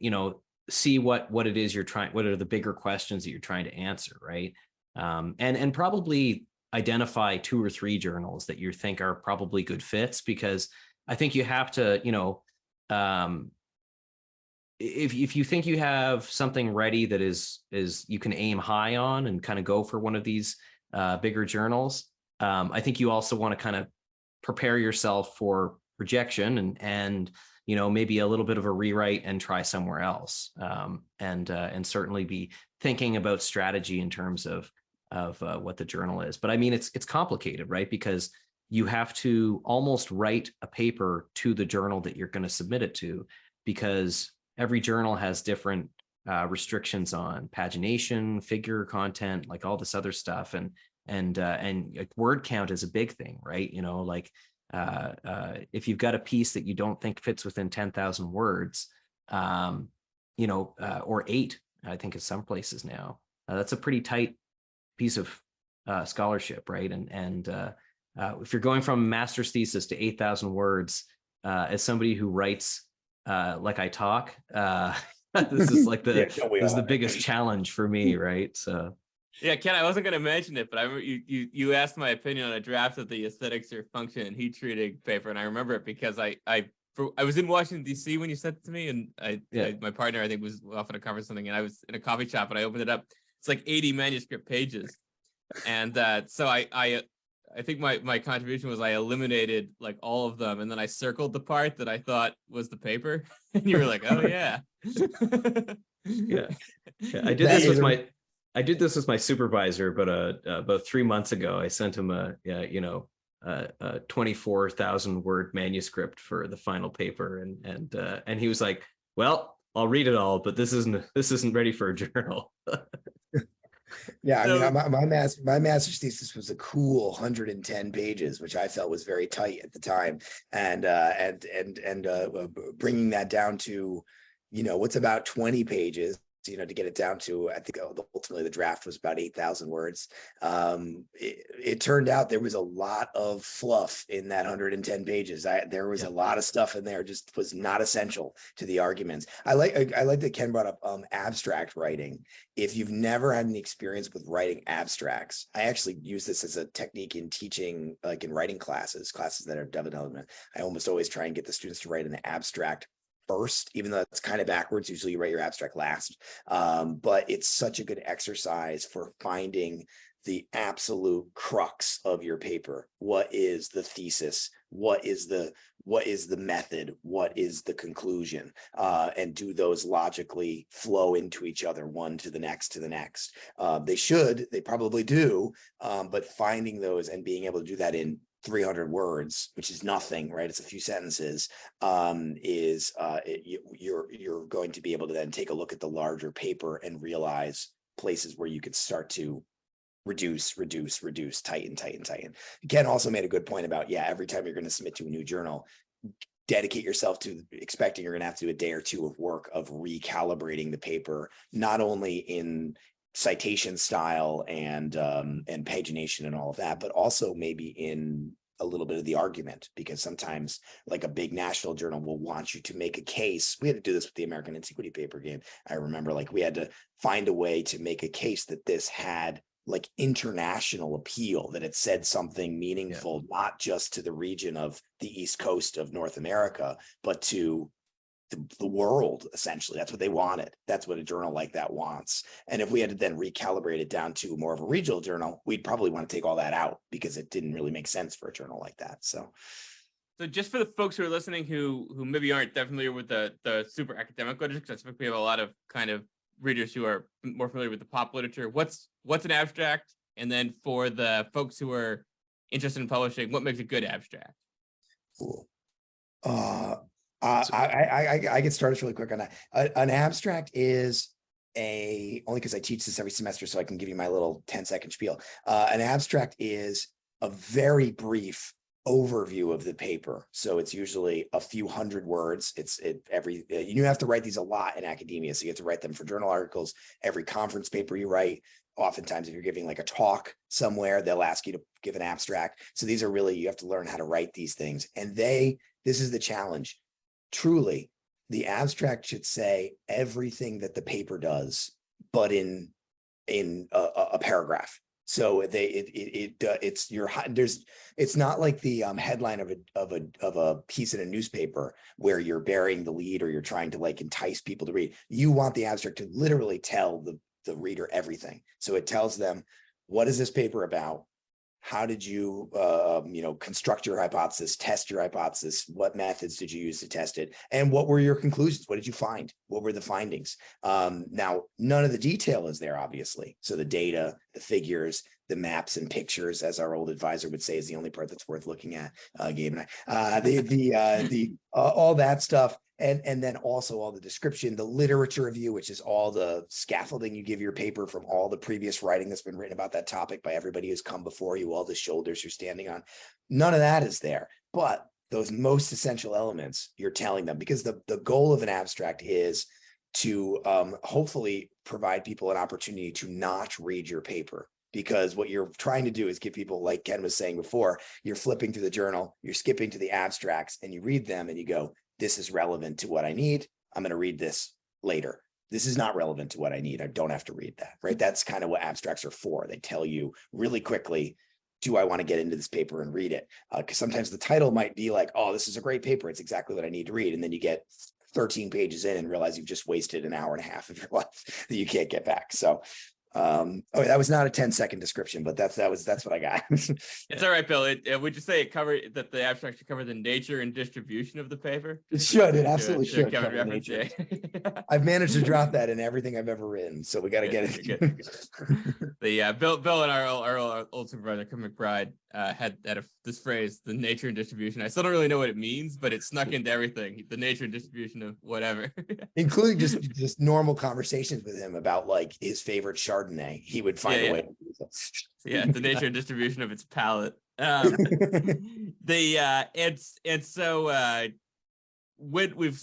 A: see what it is what are the bigger questions that you're trying to answer, right? And probably identify 2 or 3 journals that you think are probably good fits, because I think you have to, if you think you have something ready that is you can aim high on and kind of go for one of these bigger journals, I think you also want to kind of prepare yourself for rejection and maybe a little bit of a rewrite and try somewhere else, and certainly be thinking about strategy in terms of what the journal is. But I mean, it's complicated, right? Because you have to almost write a paper to the journal that you're going to submit it to, because every journal has different restrictions on pagination, figure content, like all this other stuff, and word count is a big thing, right? If you've got a piece that you don't think fits within 10,000 words, or 8, I think in some places now, that's a pretty tight piece of scholarship, right? And if you're going from a master's thesis to 8,000 words, as somebody who writes like I talk, this is like this is the biggest challenge for me, right? So
C: yeah, Ken, I wasn't going to mention it, but I remember you asked my opinion on a draft of the aesthetics or function and heat treating paper, and I remember it because I was in Washington D.C. when you sent it to me, and my partner I think was off at a conference or something, and I was in a coffee shop and I opened it up. It's like 80 manuscript pages, and so I think my contribution was I eliminated like all of them, and then I circled the part that I thought was the paper, and you were like, oh yeah.
A: yeah. I did this with my supervisor, but about 3 months ago, I sent him a 24,000 word manuscript for the final paper, and he was like, "Well, I'll read it all, but this isn't ready for a journal."
B: Yeah, I mean, my master's thesis was a cool 110 pages, which I felt was very tight at the time, and bringing that down to, what's about 20 pages. To get it down to, I think ultimately the draft was about 8,000 words. It turned out there was a lot of fluff in that 110 pages. There was a lot of stuff in there, just was not essential to the arguments. I like that Ken brought up abstract writing. If you've never had any experience with writing abstracts, I actually use this as a technique in teaching, like in writing classes that are development. I almost always try and get the students to write an abstract first, even though it's kind of backwards. Usually you write your abstract last, but it's such a good exercise for finding the absolute crux of your paper. What is the thesis? What is the method? What is the conclusion? And do those logically flow into each other, one to the next to the next? They probably do, but finding those and being able to do that in 300 words, which is nothing, right? It's a few sentences, you're going to be able to then take a look at the larger paper and realize places where you could start to reduce, tighten. Ken also made a good point about, every time you're going to submit to a new journal, dedicate yourself to expecting you're going to have to do a day or two of work of recalibrating the paper, not only in citation style and pagination and all of that, but also maybe in a little bit of the argument, because sometimes like a big national journal will want you to make a case. We had to do this with the American Antiquity paper game. I remember like we had to find a way to make a case that this had like international appeal, that it said something meaningful, not just to the region of the East Coast of North America, but to the world. Essentially, that's what they wanted. That's what a journal like that wants. And if we had to then recalibrate it down to more of a regional journal, we'd probably want to take all that out because it didn't really make sense for a journal like that. So
C: just for the folks who are listening who maybe aren't that familiar with the super academic literature, because I think we have a lot of kind of readers who are more familiar with the pop literature, what's an abstract? And then for the folks who are interested in publishing, what makes a good abstract?
B: Cool. I get started really quick on that. An abstract is only because I teach this every semester, so I can give you my little 10-second spiel. An abstract is a very brief overview of the paper. So it's usually a few hundred words. You have to write these a lot in academia. So you have to write them for journal articles, every conference paper you write. Oftentimes, if you're giving like a talk somewhere, they'll ask you to give an abstract. So these are really, you have to learn how to write these things. And this is the challenge. Truly, the abstract should say everything that the paper does, but in a paragraph. So it's not like the headline of a piece in a newspaper where you're burying the lead or you're trying to like entice people to read. You want the abstract to literally tell the reader everything. So it tells them, what is this paper about? How did you, construct your hypothesis, test your hypothesis? What methods did you use to test it? And what were your conclusions? What did you find? What were the findings? Now, none of the detail is there, obviously. So the data, the figures, the maps and pictures, as our old advisor would say, is the only part that's worth looking at, Gabe and I. All that stuff. And then also all the description, the literature review, which is all the scaffolding you give your paper from all the previous writing that's been written about that topic by everybody who's come before you, all the shoulders you're standing on. None of that is there. But those most essential elements, you're telling them, because the goal of an abstract is to hopefully provide people an opportunity to not read your paper. Because what you're trying to do is give people, like Ken was saying before, you're flipping through the journal, you're skipping to the abstracts, and you read them and you go, this is relevant to what I need. I'm going to read this later. This is not relevant to what I need. I don't have to read that, right? That's kind of what abstracts are for. They tell you really quickly, do I want to get into this paper and read it? Because sometimes the title might be like, oh, this is a great paper. It's exactly what I need to read. And then you get 13 pages in and realize you've just wasted an hour and a half of your life that you can't get back. So that was not a 10-second description, but that's what I got.
C: It's all right, Bill. Would you say it covered that the abstract should cover the nature and distribution of the paper?
B: It should. It absolutely should.
C: Cover nature.
B: I've managed to drop that in everything I've ever written, so we got to get it.
C: Good. Bill and our old supervisor, Kim McBride, had this phrase, the nature and distribution. I still don't really know what it means, but it snuck into everything. The nature and distribution of whatever,
B: including just normal conversations with him about like his favorite Chardonnay. He would find a way.
C: Yeah, the nature and distribution of its palate. So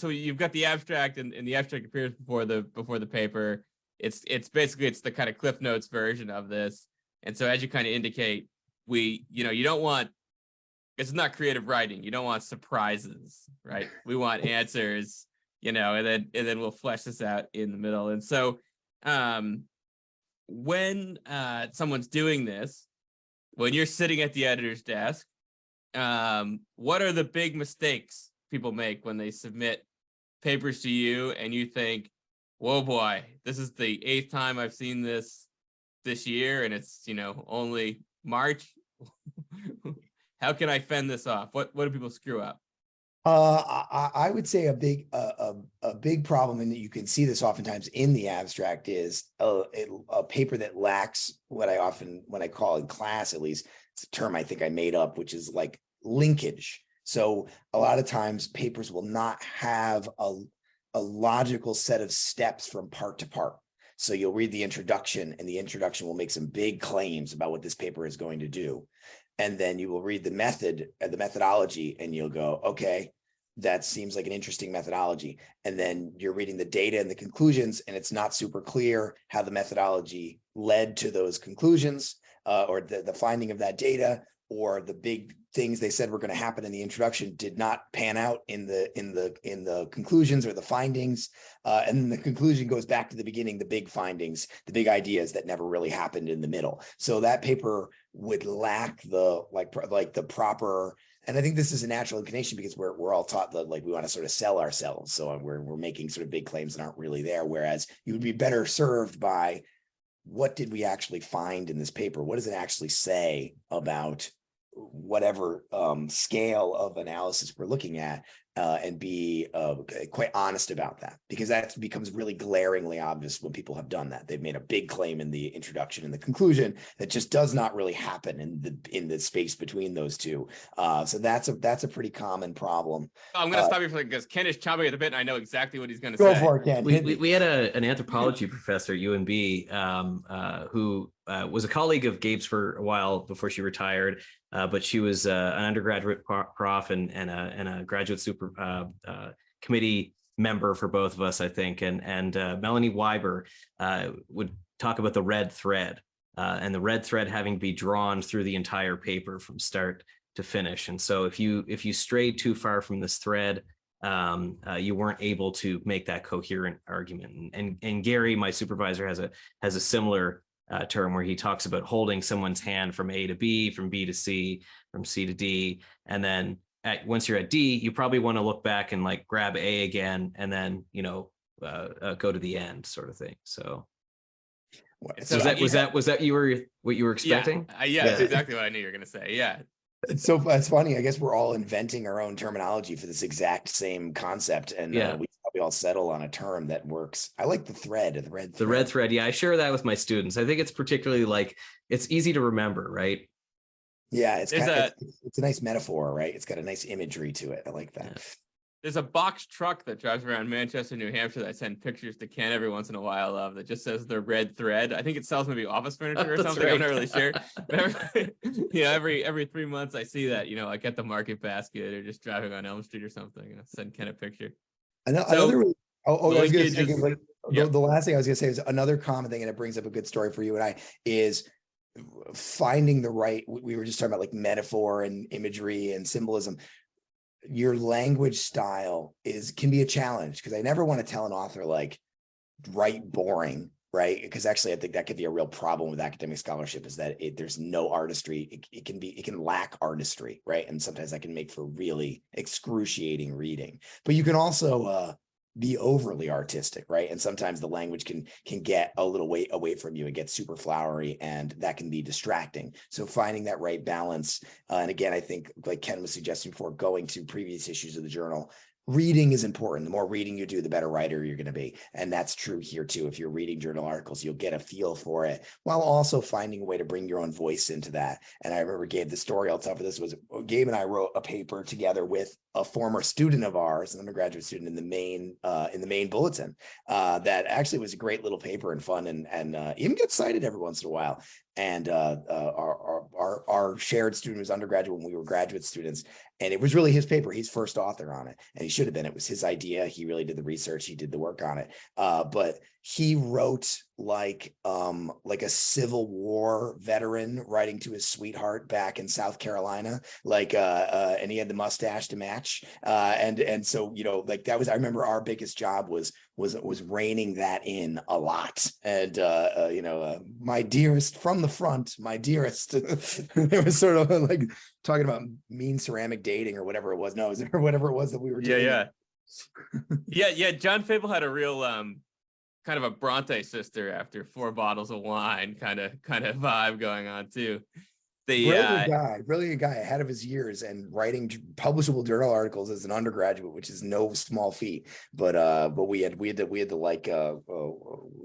C: you've got the abstract, and the abstract appears before the paper. It's basically the kind of Cliff Notes version of this. And so as you kind of indicate, you don't want, it's not creative writing. You don't want surprises, right? We want answers, and then we'll flesh this out in the middle. And so when someone's doing this, when you're sitting at the editor's desk, what are the big mistakes people make when they submit papers to you and you think, whoa, boy, this is the 8th time I've seen this year, and it's, only March. How can I fend this off? What do people screw up?
B: I would say a big problem, and you can see this oftentimes in the abstract, is a paper that lacks what when I call in class, at least, it's a term I think I made up, which is like linkage. So a lot of times papers will not have a logical set of steps from part to part. So you'll read the introduction, and the introduction will make some big claims about what this paper is going to do. And then you will read the methodology, and you'll go, okay, that seems like an interesting methodology. And then you're reading the data and the conclusions, and it's not super clear how the methodology led to those conclusions, or the finding of that data, or the big things they said were going to happen in the introduction did not pan out in the conclusions or the findings. And then the conclusion goes back to the beginning, the big findings, the big ideas that never really happened in the middle. So that paper would lack the the proper. And I think this is a natural inclination because we're all taught that we want to sort of sell ourselves. So we're making sort of big claims that aren't really there. Whereas you would be better served by, what did we actually find in this paper? What does it actually say about whatever scale of analysis we're looking at, and be quite honest about that, because that becomes really glaringly obvious when people have done that. They've made a big claim in the introduction and the conclusion that just does not really happen in the space between those two. So that's a pretty common problem.
C: I'm going to stop you for because Ken is chomping at the bit, and I know exactly what he's going to
B: Go
C: say.
B: for it, Ken.
A: We had an anthropology professor at UNB who was a colleague of Gabe's for a while before she retired, but she was an undergraduate prof and a graduate super committee member for both of us, I think. And Melanie Weiber would talk about the red thread, and the red thread having to be drawn through the entire paper from start to finish. And so if you strayed too far from this thread, you weren't able to make that coherent argument. And Gary, my supervisor, has a similar term where he talks about holding someone's hand from A to B, from B to C, from C to D, and then once you're at D, you probably want to look back and grab A again, and then go to the end, sort of thing. So was that what you were expecting?
C: Yeah, that's exactly what I knew you were going to say. Yeah.
B: It's funny. I guess we're all inventing our own terminology for this exact same concept, and we probably all settle on a term that works. I like the thread, the red thread.
A: The red thread. Yeah, I share that with my students. I think it's particularly it's easy to remember, right?
B: Yeah, it's a nice metaphor, right? It's got a nice imagery to it. I like that.
A: Yeah.
C: There's a box truck that drives around Manchester, New Hampshire that I send pictures to Ken every once in a while of, that just says the red thread. I think it sells maybe office furniture or something. Right. I'm not really sure. But every 3 months I see that, like at the market basket or just driving on Elm Street or something. I send Ken a picture.
B: I was going to say, the last thing I was going to say is another common thing, and it brings up a good story for you and I, is finding the right, we were just talking about metaphor and imagery and symbolism. Your language style can be a challenge, because I never want to tell an author write boring, right? Because actually I think that could be a real problem with academic scholarship, is that there's no artistry. It can lack artistry, right? And sometimes that can make for really excruciating reading. But you can also be overly artistic, right? And sometimes the language can get a little way away from you and get super flowery, and that can be distracting. So finding that right balance, and again, I think like Ken was suggesting before, going to previous issues of the journal, reading is important. The more reading you do, the better writer you're going to be. And that's true here too. If you're reading journal articles, you'll get a feel for it, while also finding a way to bring your own voice into that. And I remember Gabe, the story I'll tell for this was, Gabe and I wrote a paper together with a former student of ours, an undergraduate student in the Maine Bulletin, that actually was a great little paper and fun, and even gets cited every once in a while. And our shared student was undergraduate when we were graduate students. And it was really his paper. He's first author on it, and he should have been. It was his idea. He really did the research. He did the work on it. But he wrote like a Civil War veteran writing to his sweetheart back in South Carolina, and he had the mustache to match. And so, that was, I remember our biggest job was reining that in a lot. And, my dearest from the front, my dearest, it was sort of talking about mean ceramic dating or whatever it was. No, whatever it was that we were doing.
C: Yeah. John Fable had a real, kind of a Bronte sister after 4 bottles of wine kind of vibe going on too.
B: Brilliant guy ahead of his years, and writing publishable journal articles as an undergraduate, which is no small feat. But we had to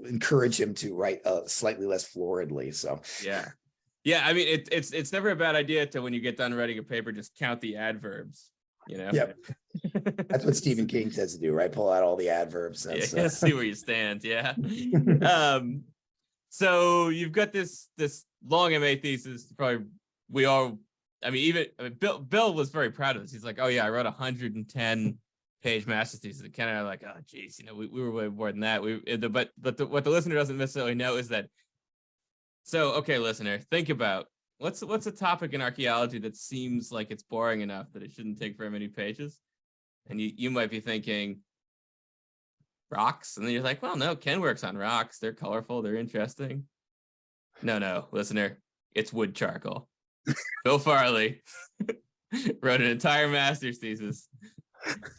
B: encourage him to write slightly less floridly. So
C: yeah. I mean, it's never a bad idea to, when you get done writing a paper, just count the adverbs.
B: Yep. That's what Stephen King says to do, right? Pull out all the adverbs.
C: See where you stand. Yeah. So you've got this long MA thesis. Probably Bill was very proud of this. He's like, oh yeah, I wrote 110 page master's thesis, and Ken and I are like, oh geez, we were way more than that. What the listener doesn't necessarily know is that. So okay, listener, think about what's a topic in archaeology that seems like it's boring enough that it shouldn't take very many pages, and you might be thinking rocks, and then you're like, well, no, Ken works on rocks. They're colorful, they're interesting. No, listener, it's wood charcoal. Bill Farley wrote an entire master's thesis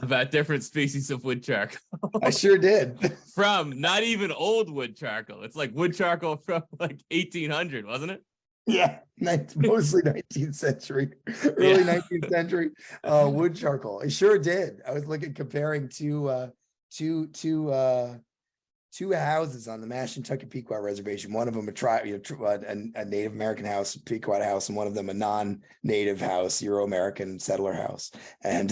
C: about different species of wood charcoal.
B: I sure did.
C: From not even old wood charcoal. It's like wood charcoal from like 1800, wasn't it?
B: Yeah, mostly 19th century, early 19th century wood charcoal. I sure did. I was comparing two houses on the Mashantucket Pequot Reservation. One of them a Native American house, Pequot house, and one of them a non-native house, Euro-American settler house. And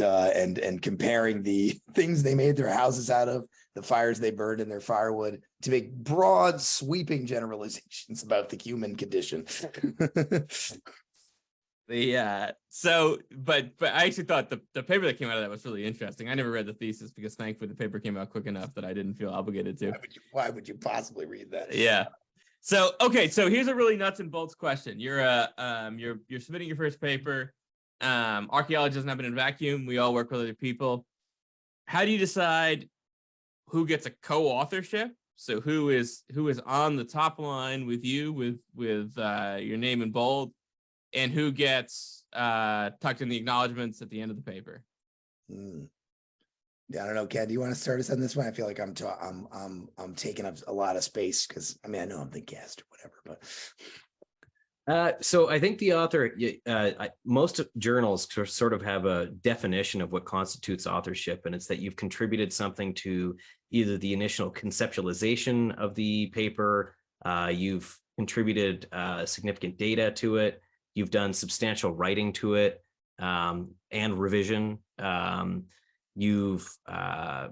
B: comparing the things they made their houses out of, the fires they burned in their firewood, to make broad, sweeping generalizations about the human condition.
C: But I actually thought the paper that came out of that was really interesting. I never read the thesis because thankfully the paper came out quick enough that I didn't feel obligated to.
B: Why would you possibly read that?
C: Yeah. So here's a really nuts and bolts question. You're submitting your first paper. Archaeology doesn't happen in a vacuum. We all work with other people. How do you decide who gets a co-authorship? So who is on the top line with you with your name in bold? And who gets tucked in the acknowledgments at the end of the paper?
B: Yeah, I don't know, Ken. Do you want to start us on this one? I feel like I'm taking up a lot of space because I know I'm the guest or whatever, but.
A: So I think the author, most journals sort of have a definition of what constitutes authorship, and it's that you've contributed something to either the initial conceptualization of the paper, you've contributed significant data to it, you've done substantial writing to it, and revision. You've, I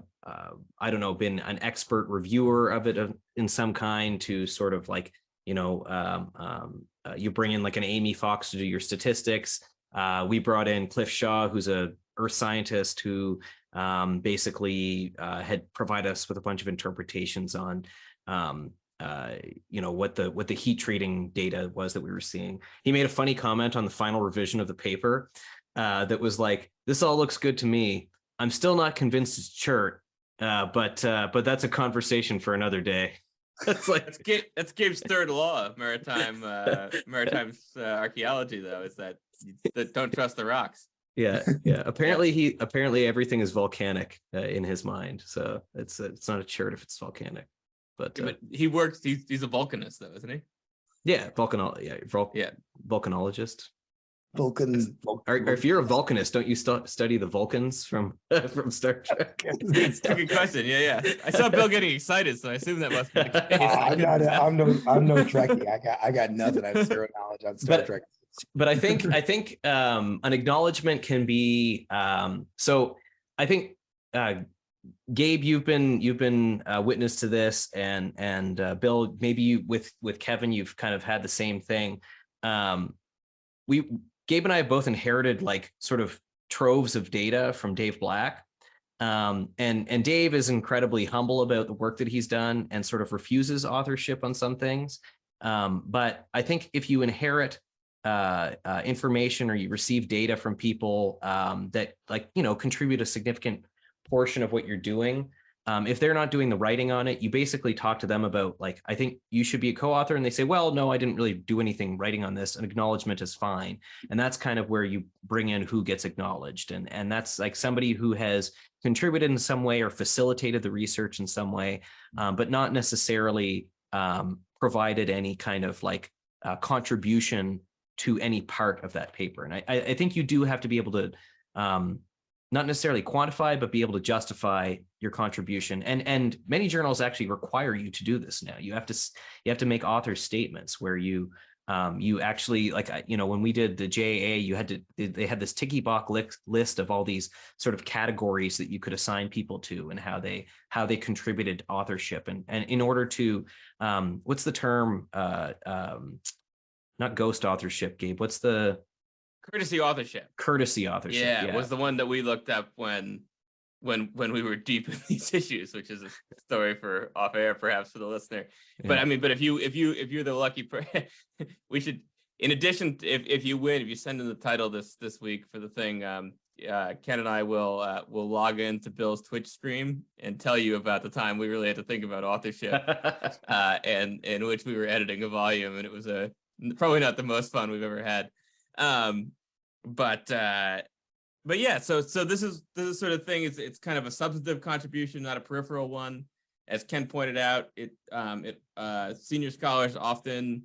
A: don't know, been an expert reviewer of it in some kind to sort of like, you bring in like an Amy Fox to do your statistics. We brought in Cliff Shaw, who's a earth scientist who basically had provided us with a bunch of interpretations on what the heat treating data was that we were seeing. He made a funny comment on the final revision of the paper that was like, "This all looks good to me. I'm still not convinced it's chert, but that's a conversation for another day." That's like
C: that's Gabe's third law of maritime archaeology, though, is that don't trust the rocks.
A: Yeah. Apparently everything is volcanic in his mind, so it's not a chert if it's volcanic. But
C: he works. He's a volcanist, though, isn't he?
A: Yeah, volcanologist.
B: Vulcan.
A: Or if you're a volcanist, don't you study the Vulcans from Star Trek?
C: That's a good question. Yeah. I saw Bill getting excited, so I assume that must be the case.
B: I'm no Trekkie. I got nothing. I have zero knowledge on Star Trek.
A: But I think an acknowledgement can be so. I think Gabe, you've been witness to this, and Bill, maybe you with Kevin, you've kind of had the same thing. Gabe and I have both inherited like sort of troves of data from Dave Black. And Dave is incredibly humble about the work that he's done and sort of refuses authorship on some things. But I think if you inherit information or you receive data from people that contribute a significant portion of what you're doing, if they're not doing the writing on it, you basically talk to them about like, I think you should be a co-author, and they say, well, no, I didn't really do anything writing on this. An acknowledgement is fine. And that's kind of where you bring in who gets acknowledged. And that's like somebody who has contributed in some way or facilitated the research in some way, but not necessarily provided any kind of like contribution to any part of that paper. And I think you do have to be able to not necessarily quantify, but be able to justify your contribution. And many journals actually require you to do this now. You have to make author statements where you actually, like, when we did the JAA, they had this ticky box list of all these sort of categories that you could assign people to and how they contributed authorship. And in order to, what's the term, not ghost authorship, Gabe, what's the
C: courtesy authorship?
A: Courtesy authorship.
C: Yeah, was the one that we looked up when when we were deep in these issues, which is a story for off air, perhaps for the listener. But
A: Yeah.
C: I mean, but if you're the lucky we should, in addition to, if you win, if you send in the title this week for the thing, Ken and I will log into Bill's Twitch stream and tell you about the time we really had to think about authorship, and in which we were editing a volume, and it was probably not the most fun we've ever had. But yeah, so this is sort of thing. It's kind of a substantive contribution, not a peripheral one. As Ken pointed out, senior scholars often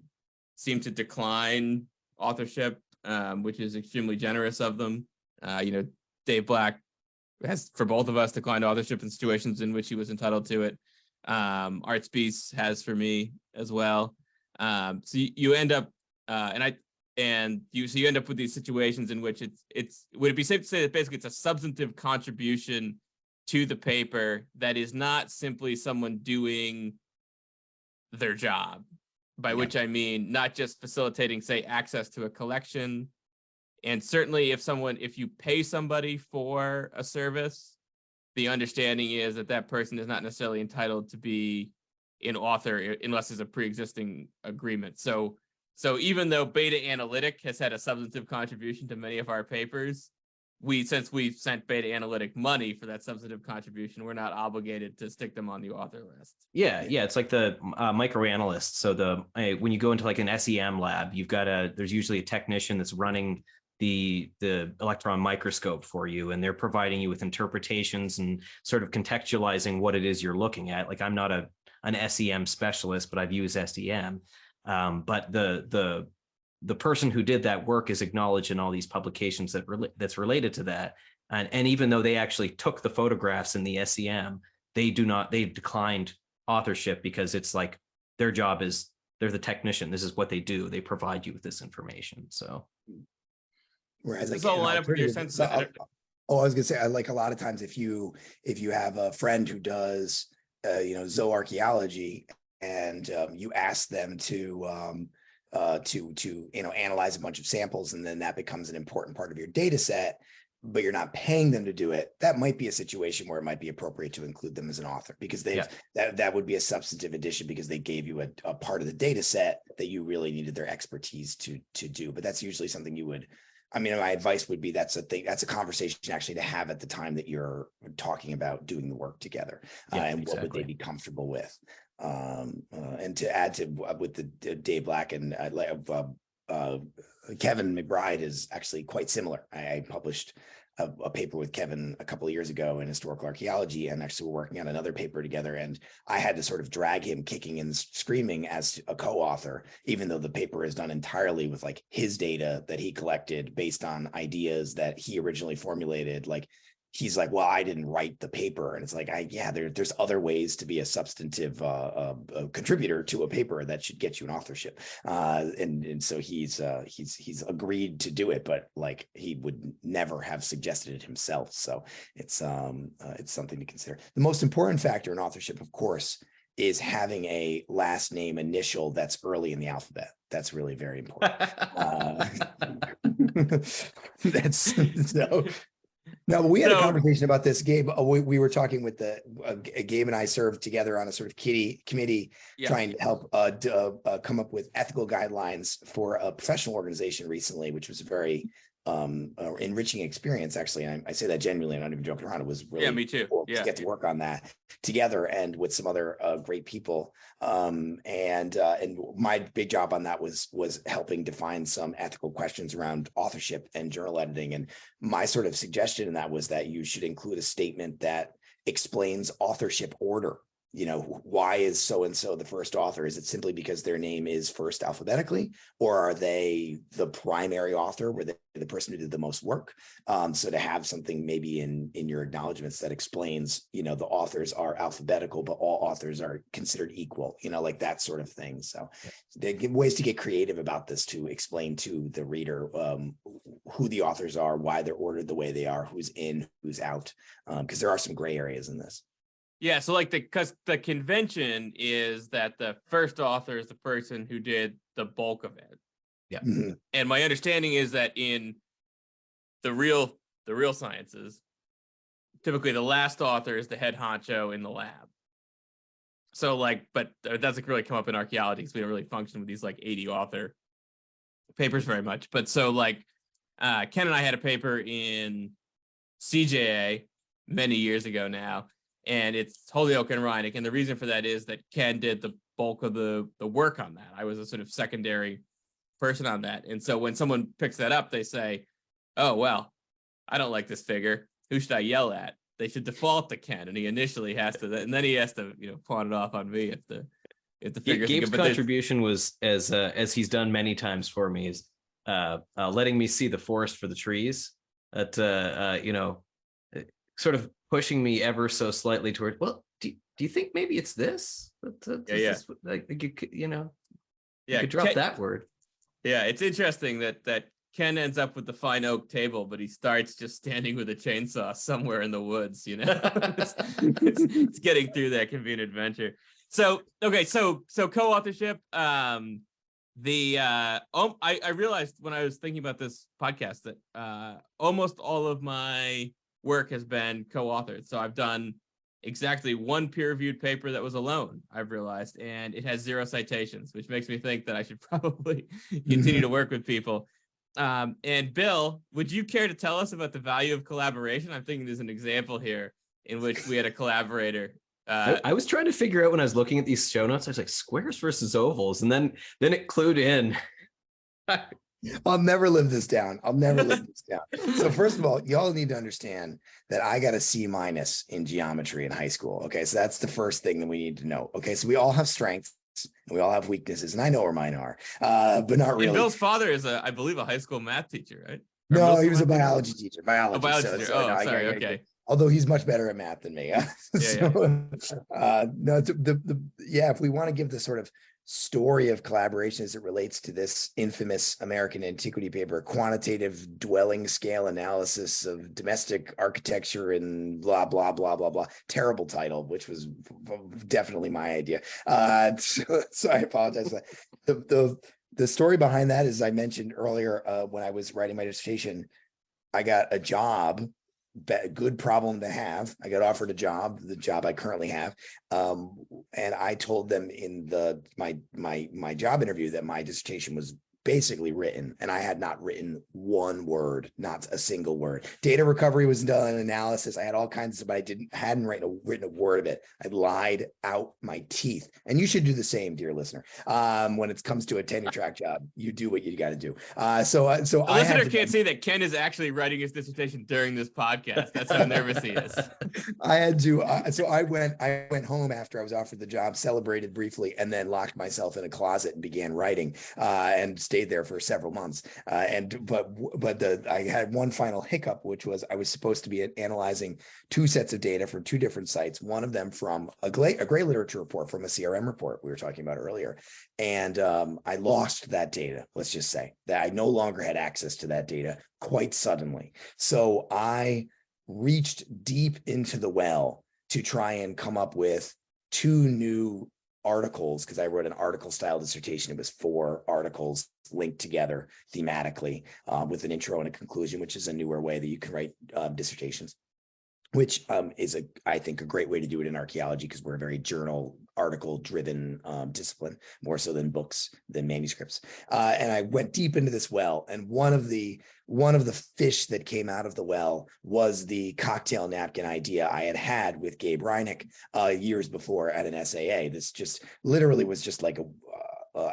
C: seem to decline authorship, which is extremely generous of them. Dave Black has, for both of us, declined authorship in situations in which he was entitled to it. Artspeace has for me as well. So you end up, you end up with these situations in which would it be safe to say that basically it's a substantive contribution to the paper that is not simply someone doing their job, by which I mean not just facilitating, say, access to a collection. And certainly if you pay somebody for a service, the understanding is that person is not necessarily entitled to be an author unless there's a pre-existing agreement. So even though Beta Analytic has had a substantive contribution to many of our papers, since we've sent Beta Analytic money for that substantive contribution, we're not obligated to stick them on the author list.
A: Yeah, it's like the microanalyst. So when you go into like an SEM lab, there's usually a technician that's running the electron microscope for you, and they're providing you with interpretations and sort of contextualizing what it is you're looking at. Like, I'm not an SEM specialist, but I've used SEM. But the person who did that work is acknowledged in all these publications that's related to that. And even though they actually took the photographs in the SEM, they've declined authorship, because it's like their job is, they're the technician. This is what they do. They provide you with this information. So.
B: Whereas
C: this all line up with your sense of
B: I was gonna say, like, a lot of times if you have a friend who does zooarchaeology, and you ask them to analyze a bunch of samples, and then that becomes an important part of your data set, but you're not paying them to do it, that might be a situation where it might be appropriate to include them as an author, because that would be a substantive addition, because they gave you a part of the data set that you really needed their expertise to do. But that's usually something you would, my advice would be, that's a conversation actually to have at the time that you're talking about doing the work together, and exactly. What would they be comfortable with? And to add to with the Dave Black and Kevin McBride is actually quite similar. I published a paper with Kevin a couple of years ago in historical archaeology, and actually we're working on another paper together, and I had to sort of drag him kicking and screaming as a co-author, even though the paper is done entirely with like his data that he collected based on ideas that he originally formulated. Like, he's like, well, I didn't write the paper. And it's like, there's other ways to be a substantive contributor to a paper that should get you an authorship. And so he's agreed to do it, but like, he would never have suggested it himself. So it's something to consider. The most important factor in authorship, of course, is having a last name initial that's early in the alphabet. That's really very important. That's so. No, but we had a conversation about this, Gabe. We were talking with Gabe and I served together on a sort of committee trying to help come up with ethical guidelines for a professional organization recently, which was a very enriching experience, actually. And I say that genuinely, I'm not even joking around. It was really
C: me too.
B: Cool to get to work on that together and with some other great people. And my big job on that was helping define some ethical questions around authorship and journal editing. And my sort of suggestion in that was that you should include a statement that explains authorship order. Why is so-and-so the first author? Is it simply because their name is first alphabetically, or are they the primary author? Were they the person who did the most work? So to have something maybe in your acknowledgements that explains, the authors are alphabetical, but all authors are considered equal, like that sort of thing. So they give ways to get creative about this, to explain to the reader who the authors are, why they're ordered the way they are, who's in, who's out, because there are some gray areas in this.
C: Yeah, so because the convention is that the first author is the person who did the bulk of it.
A: Yeah.
B: Mm-hmm.
C: And my understanding is that in the real sciences, typically the last author is the head honcho in the lab. So like, but it doesn't really come up in archaeology because we don't really function with these like 80 author papers very much. But so like Ken and I had a paper in CJA many years ago now, and it's Holyoke and Hrynick. And the reason for that is that Ken did the bulk of the work on that. I was a sort of secondary person on that. And so when someone picks that up, they say, oh, well, I don't like this figure. Who should I yell at? They should default to Ken, and he initially has to, and then he has to, pawn it off on me if the figure's
A: Gabe's
C: good. But
A: contribution was as he's done many times for me is letting me see the forest for the trees. That sort of pushing me ever so slightly toward. Well, do you think maybe it's this?
C: Yeah.
A: Like you could drop
C: Ken,
A: that word. Yeah,
C: it's interesting that Ken ends up with the fine oak table, but he starts just standing with a chainsaw somewhere in the woods. It's getting through that can be an adventure. So okay, so co-authorship. I realized when I was thinking about this podcast that almost all of my work has been co-authored. So I've done exactly one peer-reviewed paper that was alone, I've realized, and it has 0 citations, which makes me think that I should probably continue to work with people. And Bill, would you care to tell us about the value of collaboration? I'm thinking there's an example here in which we had a collaborator.
A: I was trying to figure out when I was looking at these show notes, I was like, squares versus ovals. And then it clued in.
B: I'll never live this down. So first of all, y'all need to understand that I got a C- in geometry in high school. Okay. So that's the first thing that we need to know. Okay. So we all have strengths and we all have weaknesses, and I know where mine are, but not really.
C: And Bill's father is I believe a high school math teacher, right?
B: No, he was a biology teacher.
C: Biology teacher. Sorry. Okay.
B: Although he's much better at math than me. If we want to give the sort of story of collaboration as it relates to this infamous American antiquity paper, Quantitative Dwelling Scale Analysis of Domestic Architecture and blah, blah, blah, blah, blah. Terrible title, which was definitely my idea. So I apologize for that. The story behind that, as I mentioned earlier, when I was writing my dissertation, I got a job. Good problem to have. I got offered the job I currently have, and I told them in my job interview that my dissertation was basically written, and I had not written one word, not a single word. Data recovery was done, analysis. I had all kinds of, but I hadn't written a word of it. I lied out my teeth, and you should do the same, dear listener. When it comes to a tenure track job, you do what you got to do. So
C: the listener can't see that Ken is actually writing his dissertation during this podcast. That's how nervous he is.
B: I had to. So I went home after I was offered the job, celebrated briefly, and then locked myself in a closet and began writing, and stayed there for several months. I had one final hiccup, which was I was supposed to be analyzing 2 sets of data from 2 different sites, one of them from a gray literature report from a CRM report we were talking about earlier. And I lost that data. Let's just say that I no longer had access to that data quite suddenly. So I reached deep into the well to try and come up with 2 new articles, because I wrote an article style dissertation. It was 4 articles linked together thematically, with an intro and a conclusion, which is a newer way that you can write dissertations, which is I think a great way to do it in archaeology, because we're a very journal article driven discipline, more so than books, than manuscripts. And I went deep into this well, and one of the fish that came out of the well was the cocktail napkin idea I had with Gabe Hrynick years before at an SAA. This just literally was just like a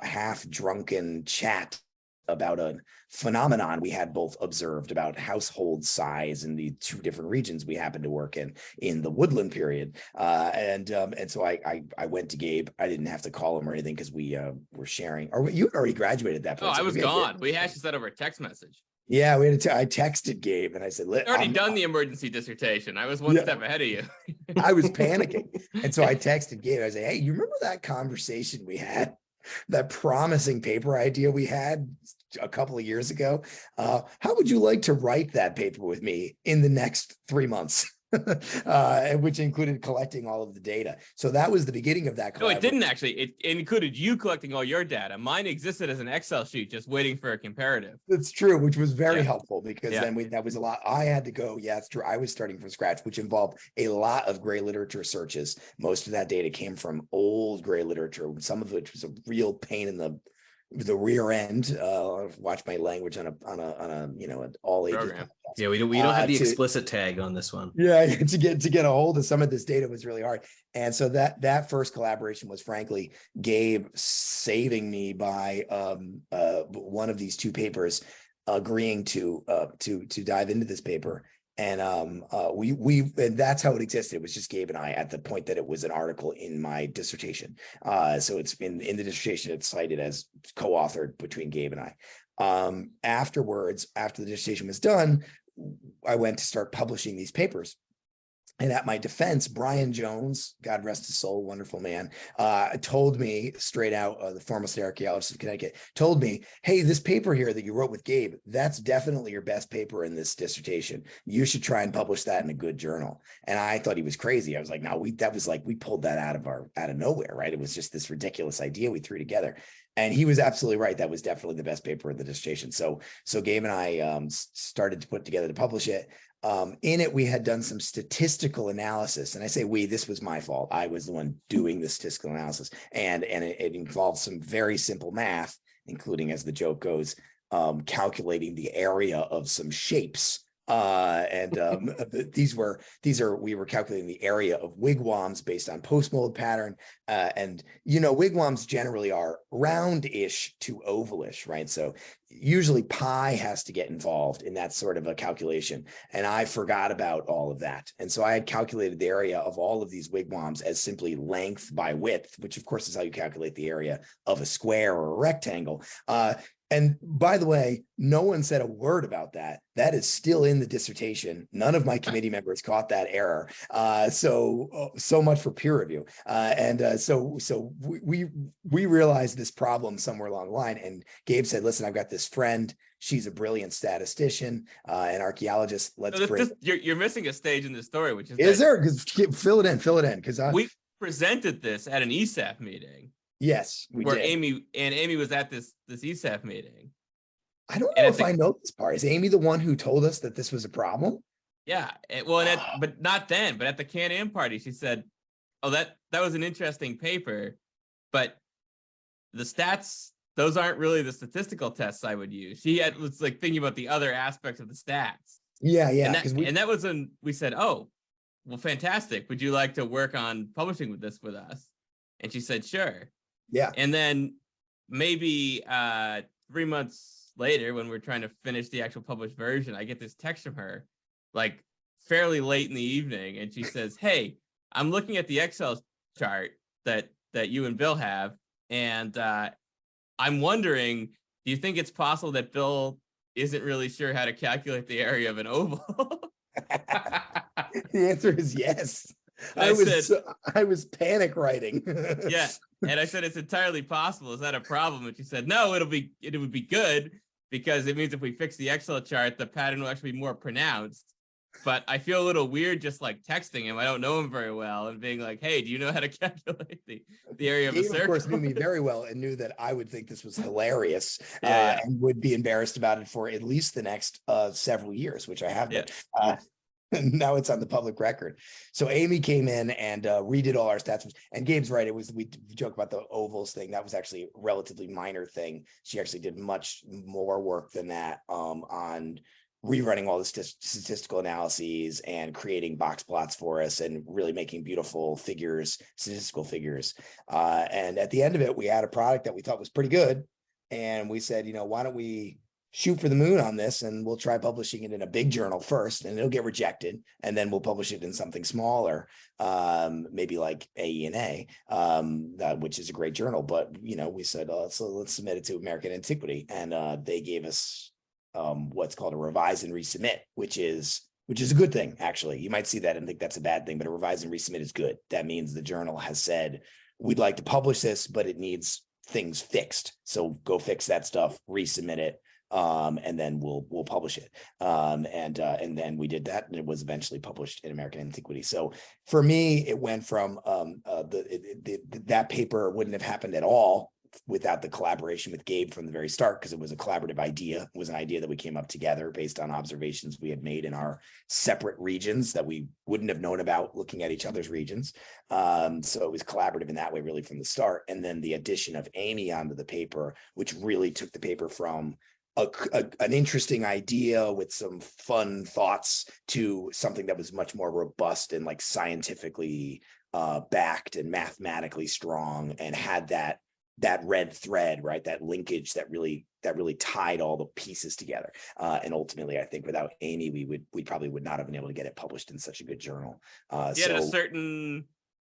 B: half drunken chat about a phenomenon we had both observed about household size in the 2 different regions we happened to work in the woodland period. And so I went to Gabe. I didn't have to call him or anything because we were sharing. Or you had already graduated that point.
C: Oh, I was gone. We hashed that over a text message.
B: Yeah, I texted Gabe and I said,
C: I'd already done the emergency dissertation. I was one step ahead of you.
B: I was panicking. And so I texted Gabe. I said, hey, you remember that conversation we had? That promising paper idea we had a couple of years ago? How would you like to write that paper with me in the next 3 months? which included collecting all of the data. So that was the beginning of that.
C: No, it didn't actually. It included you collecting all your data. Mine existed as an Excel sheet, just waiting for a comparative.
B: That's true, which was very helpful because
C: Yeah.
B: then that was a lot. I had to go. Yeah, it's true. I was starting from scratch, which involved a lot of gray literature searches. Most of that data came from old gray literature, some of which was a real pain in the rear end. Watch my language on a an all ages
C: Program.
B: podcast.
A: Yeah, we don't have the explicit tag on this one.
B: Yeah, to get a hold of some of this data was really hard. And so that first collaboration was frankly Gabe saving me by one of these two papers agreeing to dive into this paper. And and that's how it existed. It was just Gabe and I at the point that it was an article in my dissertation. So it's in the dissertation, it's cited as co-authored between Gabe and I. Afterwards, after the dissertation was done, I went to start publishing these papers. And at my defense, Brian Jones, God rest his soul, wonderful man, told me straight out, the former state archaeologist of Connecticut, told me, hey, this paper here that you wrote with Gabe, that's definitely your best paper in this dissertation. You should try and publish that in a good journal. And I thought he was crazy. I was like, no, we pulled that out of nowhere, right? It was just this ridiculous idea we threw together. And he was absolutely right. That was definitely the best paper in the dissertation. So Gabe and I started to put together to publish it. In it, we had done some statistical analysis, and I say this was my fault. I was the one doing the statistical analysis, and it involved some very simple math, including, as the joke goes, calculating the area of some shapes. We were calculating the area of wigwams based on post-mold pattern. And wigwams generally are roundish to ovalish, right? So usually pi has to get involved in that sort of a calculation. And I forgot about all of that. And so I had calculated the area of all of these wigwams as simply length by width, which of course is how you calculate the area of a square or a rectangle. And by the way, no one said a word about that. That is still in the dissertation. None of my committee members caught that error. So much for peer review. So we realized this problem somewhere along the line. And Gabe said, "Listen, I've got this friend. She's a brilliant statistician, an archaeologist.
C: You're missing a stage in the story, which
B: is there? Because fill it in, because
C: we presented this at an ESAF meeting."
B: Yes, we
C: where
B: did.
C: Amy was at this ESAF meeting.
B: I don't know if I know this part. Is Amy the one who told us that this was a problem?
C: Yeah, but not then. But at the Can-Am party, she said, "Oh, that was an interesting paper, but the stats, those aren't really the statistical tests I would use." She was like thinking about the other aspects of the stats.
B: Yeah.
C: And that was when we said, "Oh, well, fantastic. Would you like to work on publishing with us?" And she said, "Sure."
B: Yeah.
C: And then maybe 3 months later, when we're trying to finish the actual published version, I get this text from her, like fairly late in the evening, and she says, "Hey, I'm looking at the Excel chart that you and Bill have, and I'm wondering, do you think it's possible that Bill isn't really sure how to calculate the area of an oval?"
B: The answer is yes. I was panic writing.
C: Yeah. And I said, "It's entirely possible. Is that a problem?" And she said, "No, it would be good, because it means if we fix the Excel chart, the pattern will actually be more pronounced. But I feel a little weird just like texting him. I don't know him very well, and being like, 'Hey, do you know how to calculate the area of a circle?'"
B: Of course, knew me very well and knew that I would think this was hilarious,
C: Yeah.
B: And would be embarrassed about it for at least the next several years, which I have been. Now it's on the public record. So Amy came in and redid all our stats. And Gabe's right. We joke about the ovals thing. That was actually a relatively minor thing. She actually did much more work than that on rerunning all the statistical analyses and creating box plots for us and really making beautiful figures, statistical figures. And at the end of it, we had a product that we thought was pretty good. And we said, why don't we shoot for the moon on this, and we'll try publishing it in a big journal first, and it'll get rejected, and then we'll publish it in something smaller, maybe like AENA, which is a great journal. But we said, let's submit it to American Antiquity, and they gave us what's called a revise and resubmit, which is a good thing. Actually, you might see that and think that's a bad thing, but a revise and resubmit is good. That means the journal has said, we'd like to publish this, but it needs things fixed, so go fix that stuff, resubmit it. and then we'll publish it. And then we did that, and it was eventually published in American Antiquity. So for me, it went from that paper wouldn't have happened at all without the collaboration with Gabe from the very start, because it was a collaborative idea. It was an idea that we came up together based on observations we had made in our separate regions that we wouldn't have known about looking at each other's regions. So it was collaborative in that way, really, from the start. And then the addition of Amy onto the paper, which really took the paper from an interesting idea with some fun thoughts to something that was much more robust and like scientifically backed and mathematically strong, and had that red thread, right? That linkage that really tied all the pieces together. And ultimately, I think without Amy, we probably would not have been able to get it published in such a good journal.
C: You had a certain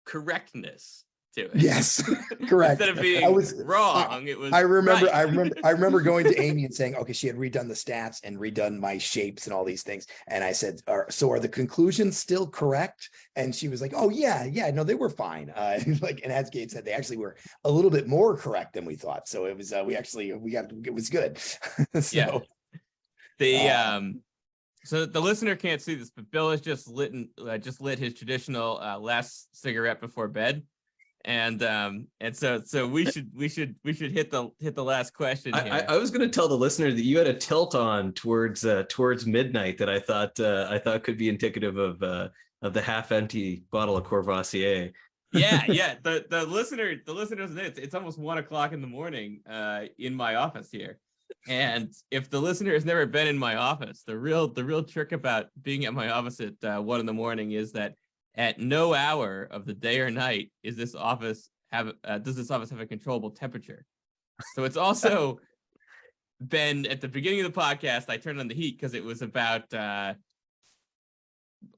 C: correctness to it.
B: Yes, correct.
C: Instead of being wrong, it was.
B: I remember,
C: right.
B: I remember going to Amy and saying, okay, she had redone the stats and redone my shapes and all these things. And I said, so are the conclusions still correct? And she was like, oh yeah, no, they were fine. And as Gabe said, they actually were a little bit more correct than we thought. So it was, it was good.
C: So, yeah. So the listener can't see this, but Bill has just lit his traditional last cigarette before bed. And so we should hit the last question here.
A: I was going to tell the listener that you had a tilt on towards midnight that I thought could be indicative of the half empty bottle of Courvoisier.
C: Yeah. The listener doesn't know, it's almost 1 o'clock in the morning in my office here. And if the listener has never been in my office, the real trick about being at my office at 1 in the morning is that at no hour of the day or night does this office have a controllable temperature. So it's also been at the beginning of the podcast, I turned on the heat because it was about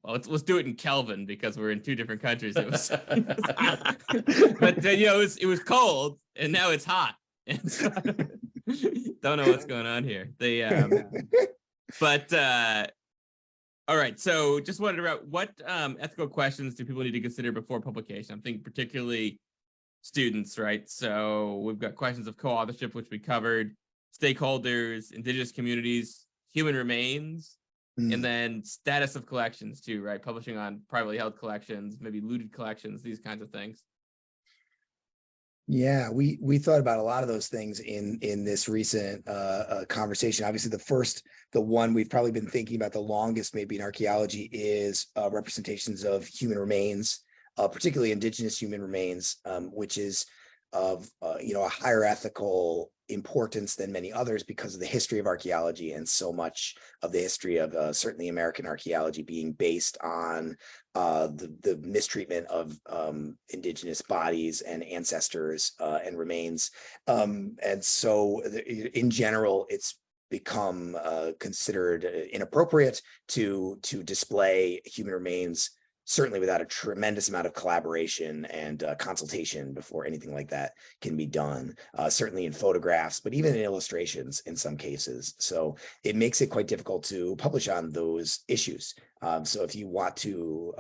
C: let's do it in Kelvin because we're in two different countries. It was, but it was cold and now it's hot. And so, don't know what's going on here. All right, so just wanted to wrap, what ethical questions do people need to consider before publication? I'm thinking particularly students, right? So we've got questions of co-authorship, which we covered, stakeholders, indigenous communities, human remains, and then status of collections too, right? Publishing on privately held collections, maybe looted collections, these kinds of things.
B: Yeah, we thought about a lot of those things in this recent conversation. Obviously, the one we've probably been thinking about the longest, maybe in archaeology, is representations of human remains, particularly indigenous human remains, which is of a higher ethical importance than many others because of the history of archaeology, and so much of the history of certainly American archaeology being based on the mistreatment of indigenous bodies and ancestors and remains. And so in general, it's become considered inappropriate to display human remains, certainly without a tremendous amount of collaboration and consultation before anything like that can be done, certainly in photographs, but even in illustrations in some cases. So it makes it quite difficult to publish on those issues. So if you want to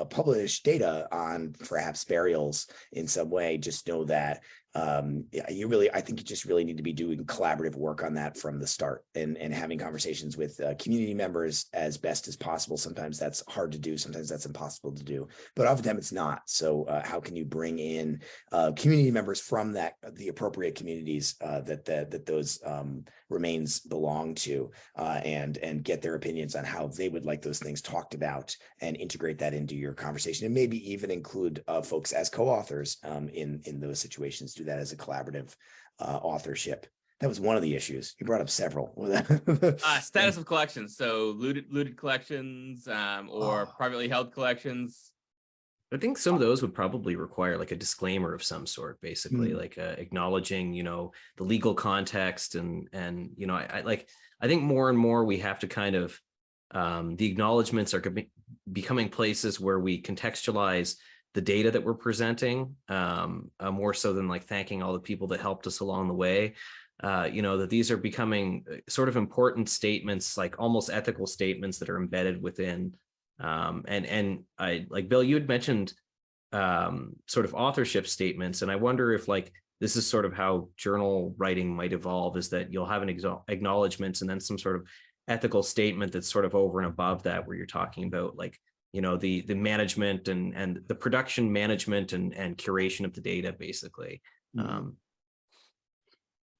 B: publish data on perhaps burials in some way, just know that I think you just really need to be doing collaborative work on that from the start, and having conversations with community members as best as possible. Sometimes that's hard to do, sometimes that's impossible to do, but oftentimes it's not. So how can you bring in community members from the appropriate communities that those remains belong to, and get their opinions on how they would like those things talked about, and integrate that into your conversation, and maybe even include folks as co-authors in those situations. Do that as a collaborative authorship. That was one of the issues. You brought up several.
C: Status of collections. So looted collections or privately held collections.
A: I think some of those would probably require like a disclaimer of some sort, basically, like acknowledging, the legal context, and I think more and more we have to kind of the acknowledgements are becoming places where we contextualize the data that we're presenting, more so than like thanking all the people that helped us along the way. That these are becoming sort of important statements, like almost ethical statements that are embedded within. And I, like Bill, you had mentioned sort of authorship statements, and I wonder if like this is sort of how journal writing might evolve, is that you'll have an acknowledgement and then some sort of ethical statement that's sort of over and above that, where you're talking about like, the management and the production management and curation of the data, basically.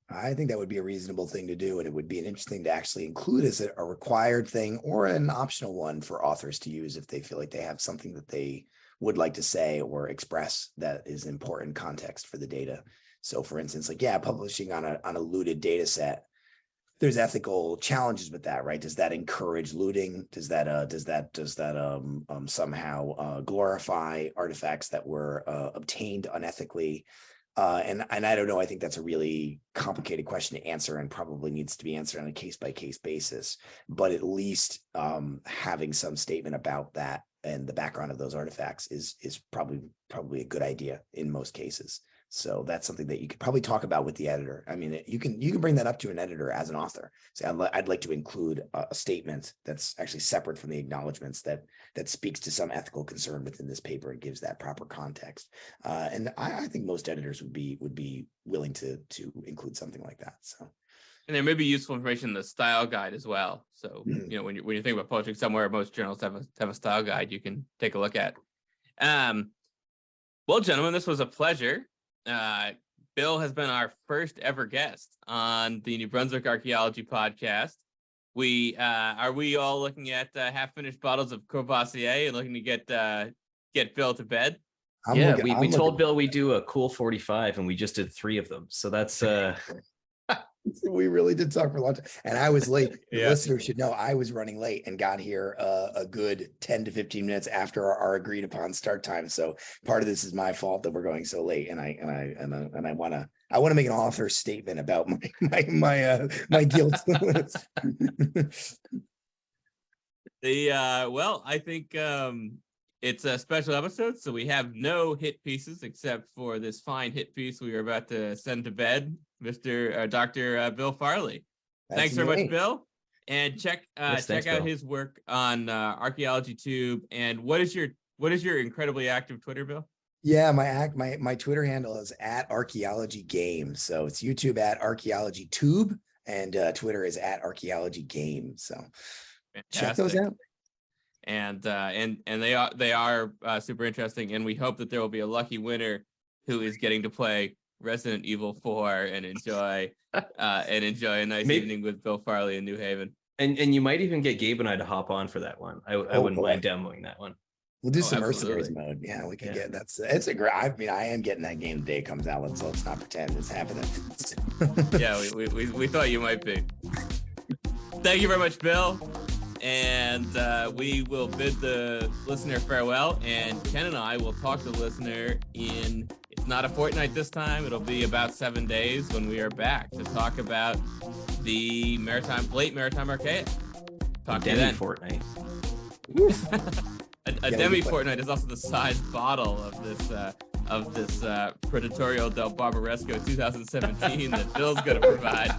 B: I think that would be a reasonable thing to do, and it would be an interesting to actually include as a required thing or an optional one for authors to use if they feel like they have something that they would like to say or express that is important context for the data. So for instance, like, publishing on a looted data set, there's ethical challenges with that, right? Does that encourage looting? Does that somehow glorify artifacts that were obtained unethically? And I don't know. I think that's a really complicated question to answer, and probably needs to be answered on a case-by-case basis. But at least having some statement about that and the background of those artifacts is probably a good idea in most cases. So that's something that you could probably talk about with the editor. I mean, you can bring that up to an editor as an author. Say, I'd like to include a statement that's actually separate from the acknowledgements that speaks to some ethical concern within this paper and gives that proper context. And I think most editors would be willing to include something like that. So.
C: And there may be useful information in the style guide as well. So, when you think about publishing somewhere, most journals have a style guide you can take a look at. Well, gentlemen, this was a pleasure. Bill has been our first ever guest on the New Brunswick Archaeology podcast. Are we all looking at half-finished bottles of Courvoisier and looking to get Bill to bed?
A: We told Bill we do a cool 45, and we just did 3 of them. So that's
B: we really did talk for a long time, and I was late. The listeners should know I was running late and got here a good 10 to 15 minutes after our agreed upon start time. So part of this is my fault that we're going so late, and I want to make an author statement about my guilt.
C: Well, I think it's a special episode, so we have no hit pieces except for this fine hit piece we are about to send to bed, Dr. Bill Farley. Thanks very much, Bill. And check out his work on Archaeology Tube. And what is your incredibly active Twitter, Bill?
B: Yeah, my Twitter handle is @archaeologygame. So it's YouTube @archaeologytube, and Twitter is @archaeologygame. So check those out.
C: And they are super interesting, and we hope that there will be a lucky winner who is getting to play Resident Evil 4 and enjoy a nice evening with Bill Farley in New Haven.
A: And you might even get Gabe and I to hop on for that one. I wouldn't mind demoing that one.
B: We'll do some mercenaries mode. Yeah, we can get it's a great. I am getting that game the day it comes out. Let's not pretend it's happening.
C: Yeah, we thought you might be. Thank you very much, Bill. And we will bid the listener farewell, and Ken and I will talk to the listener in, it's not a fortnight this time, it'll be about 7 days when we are back to talk about the late Maritime Archaea. Talk to you then.
A: Fortnight.
C: a demi fortnight is also the size bottle of this Predatorial del Barbaresco 2017 that Bill's going to provide.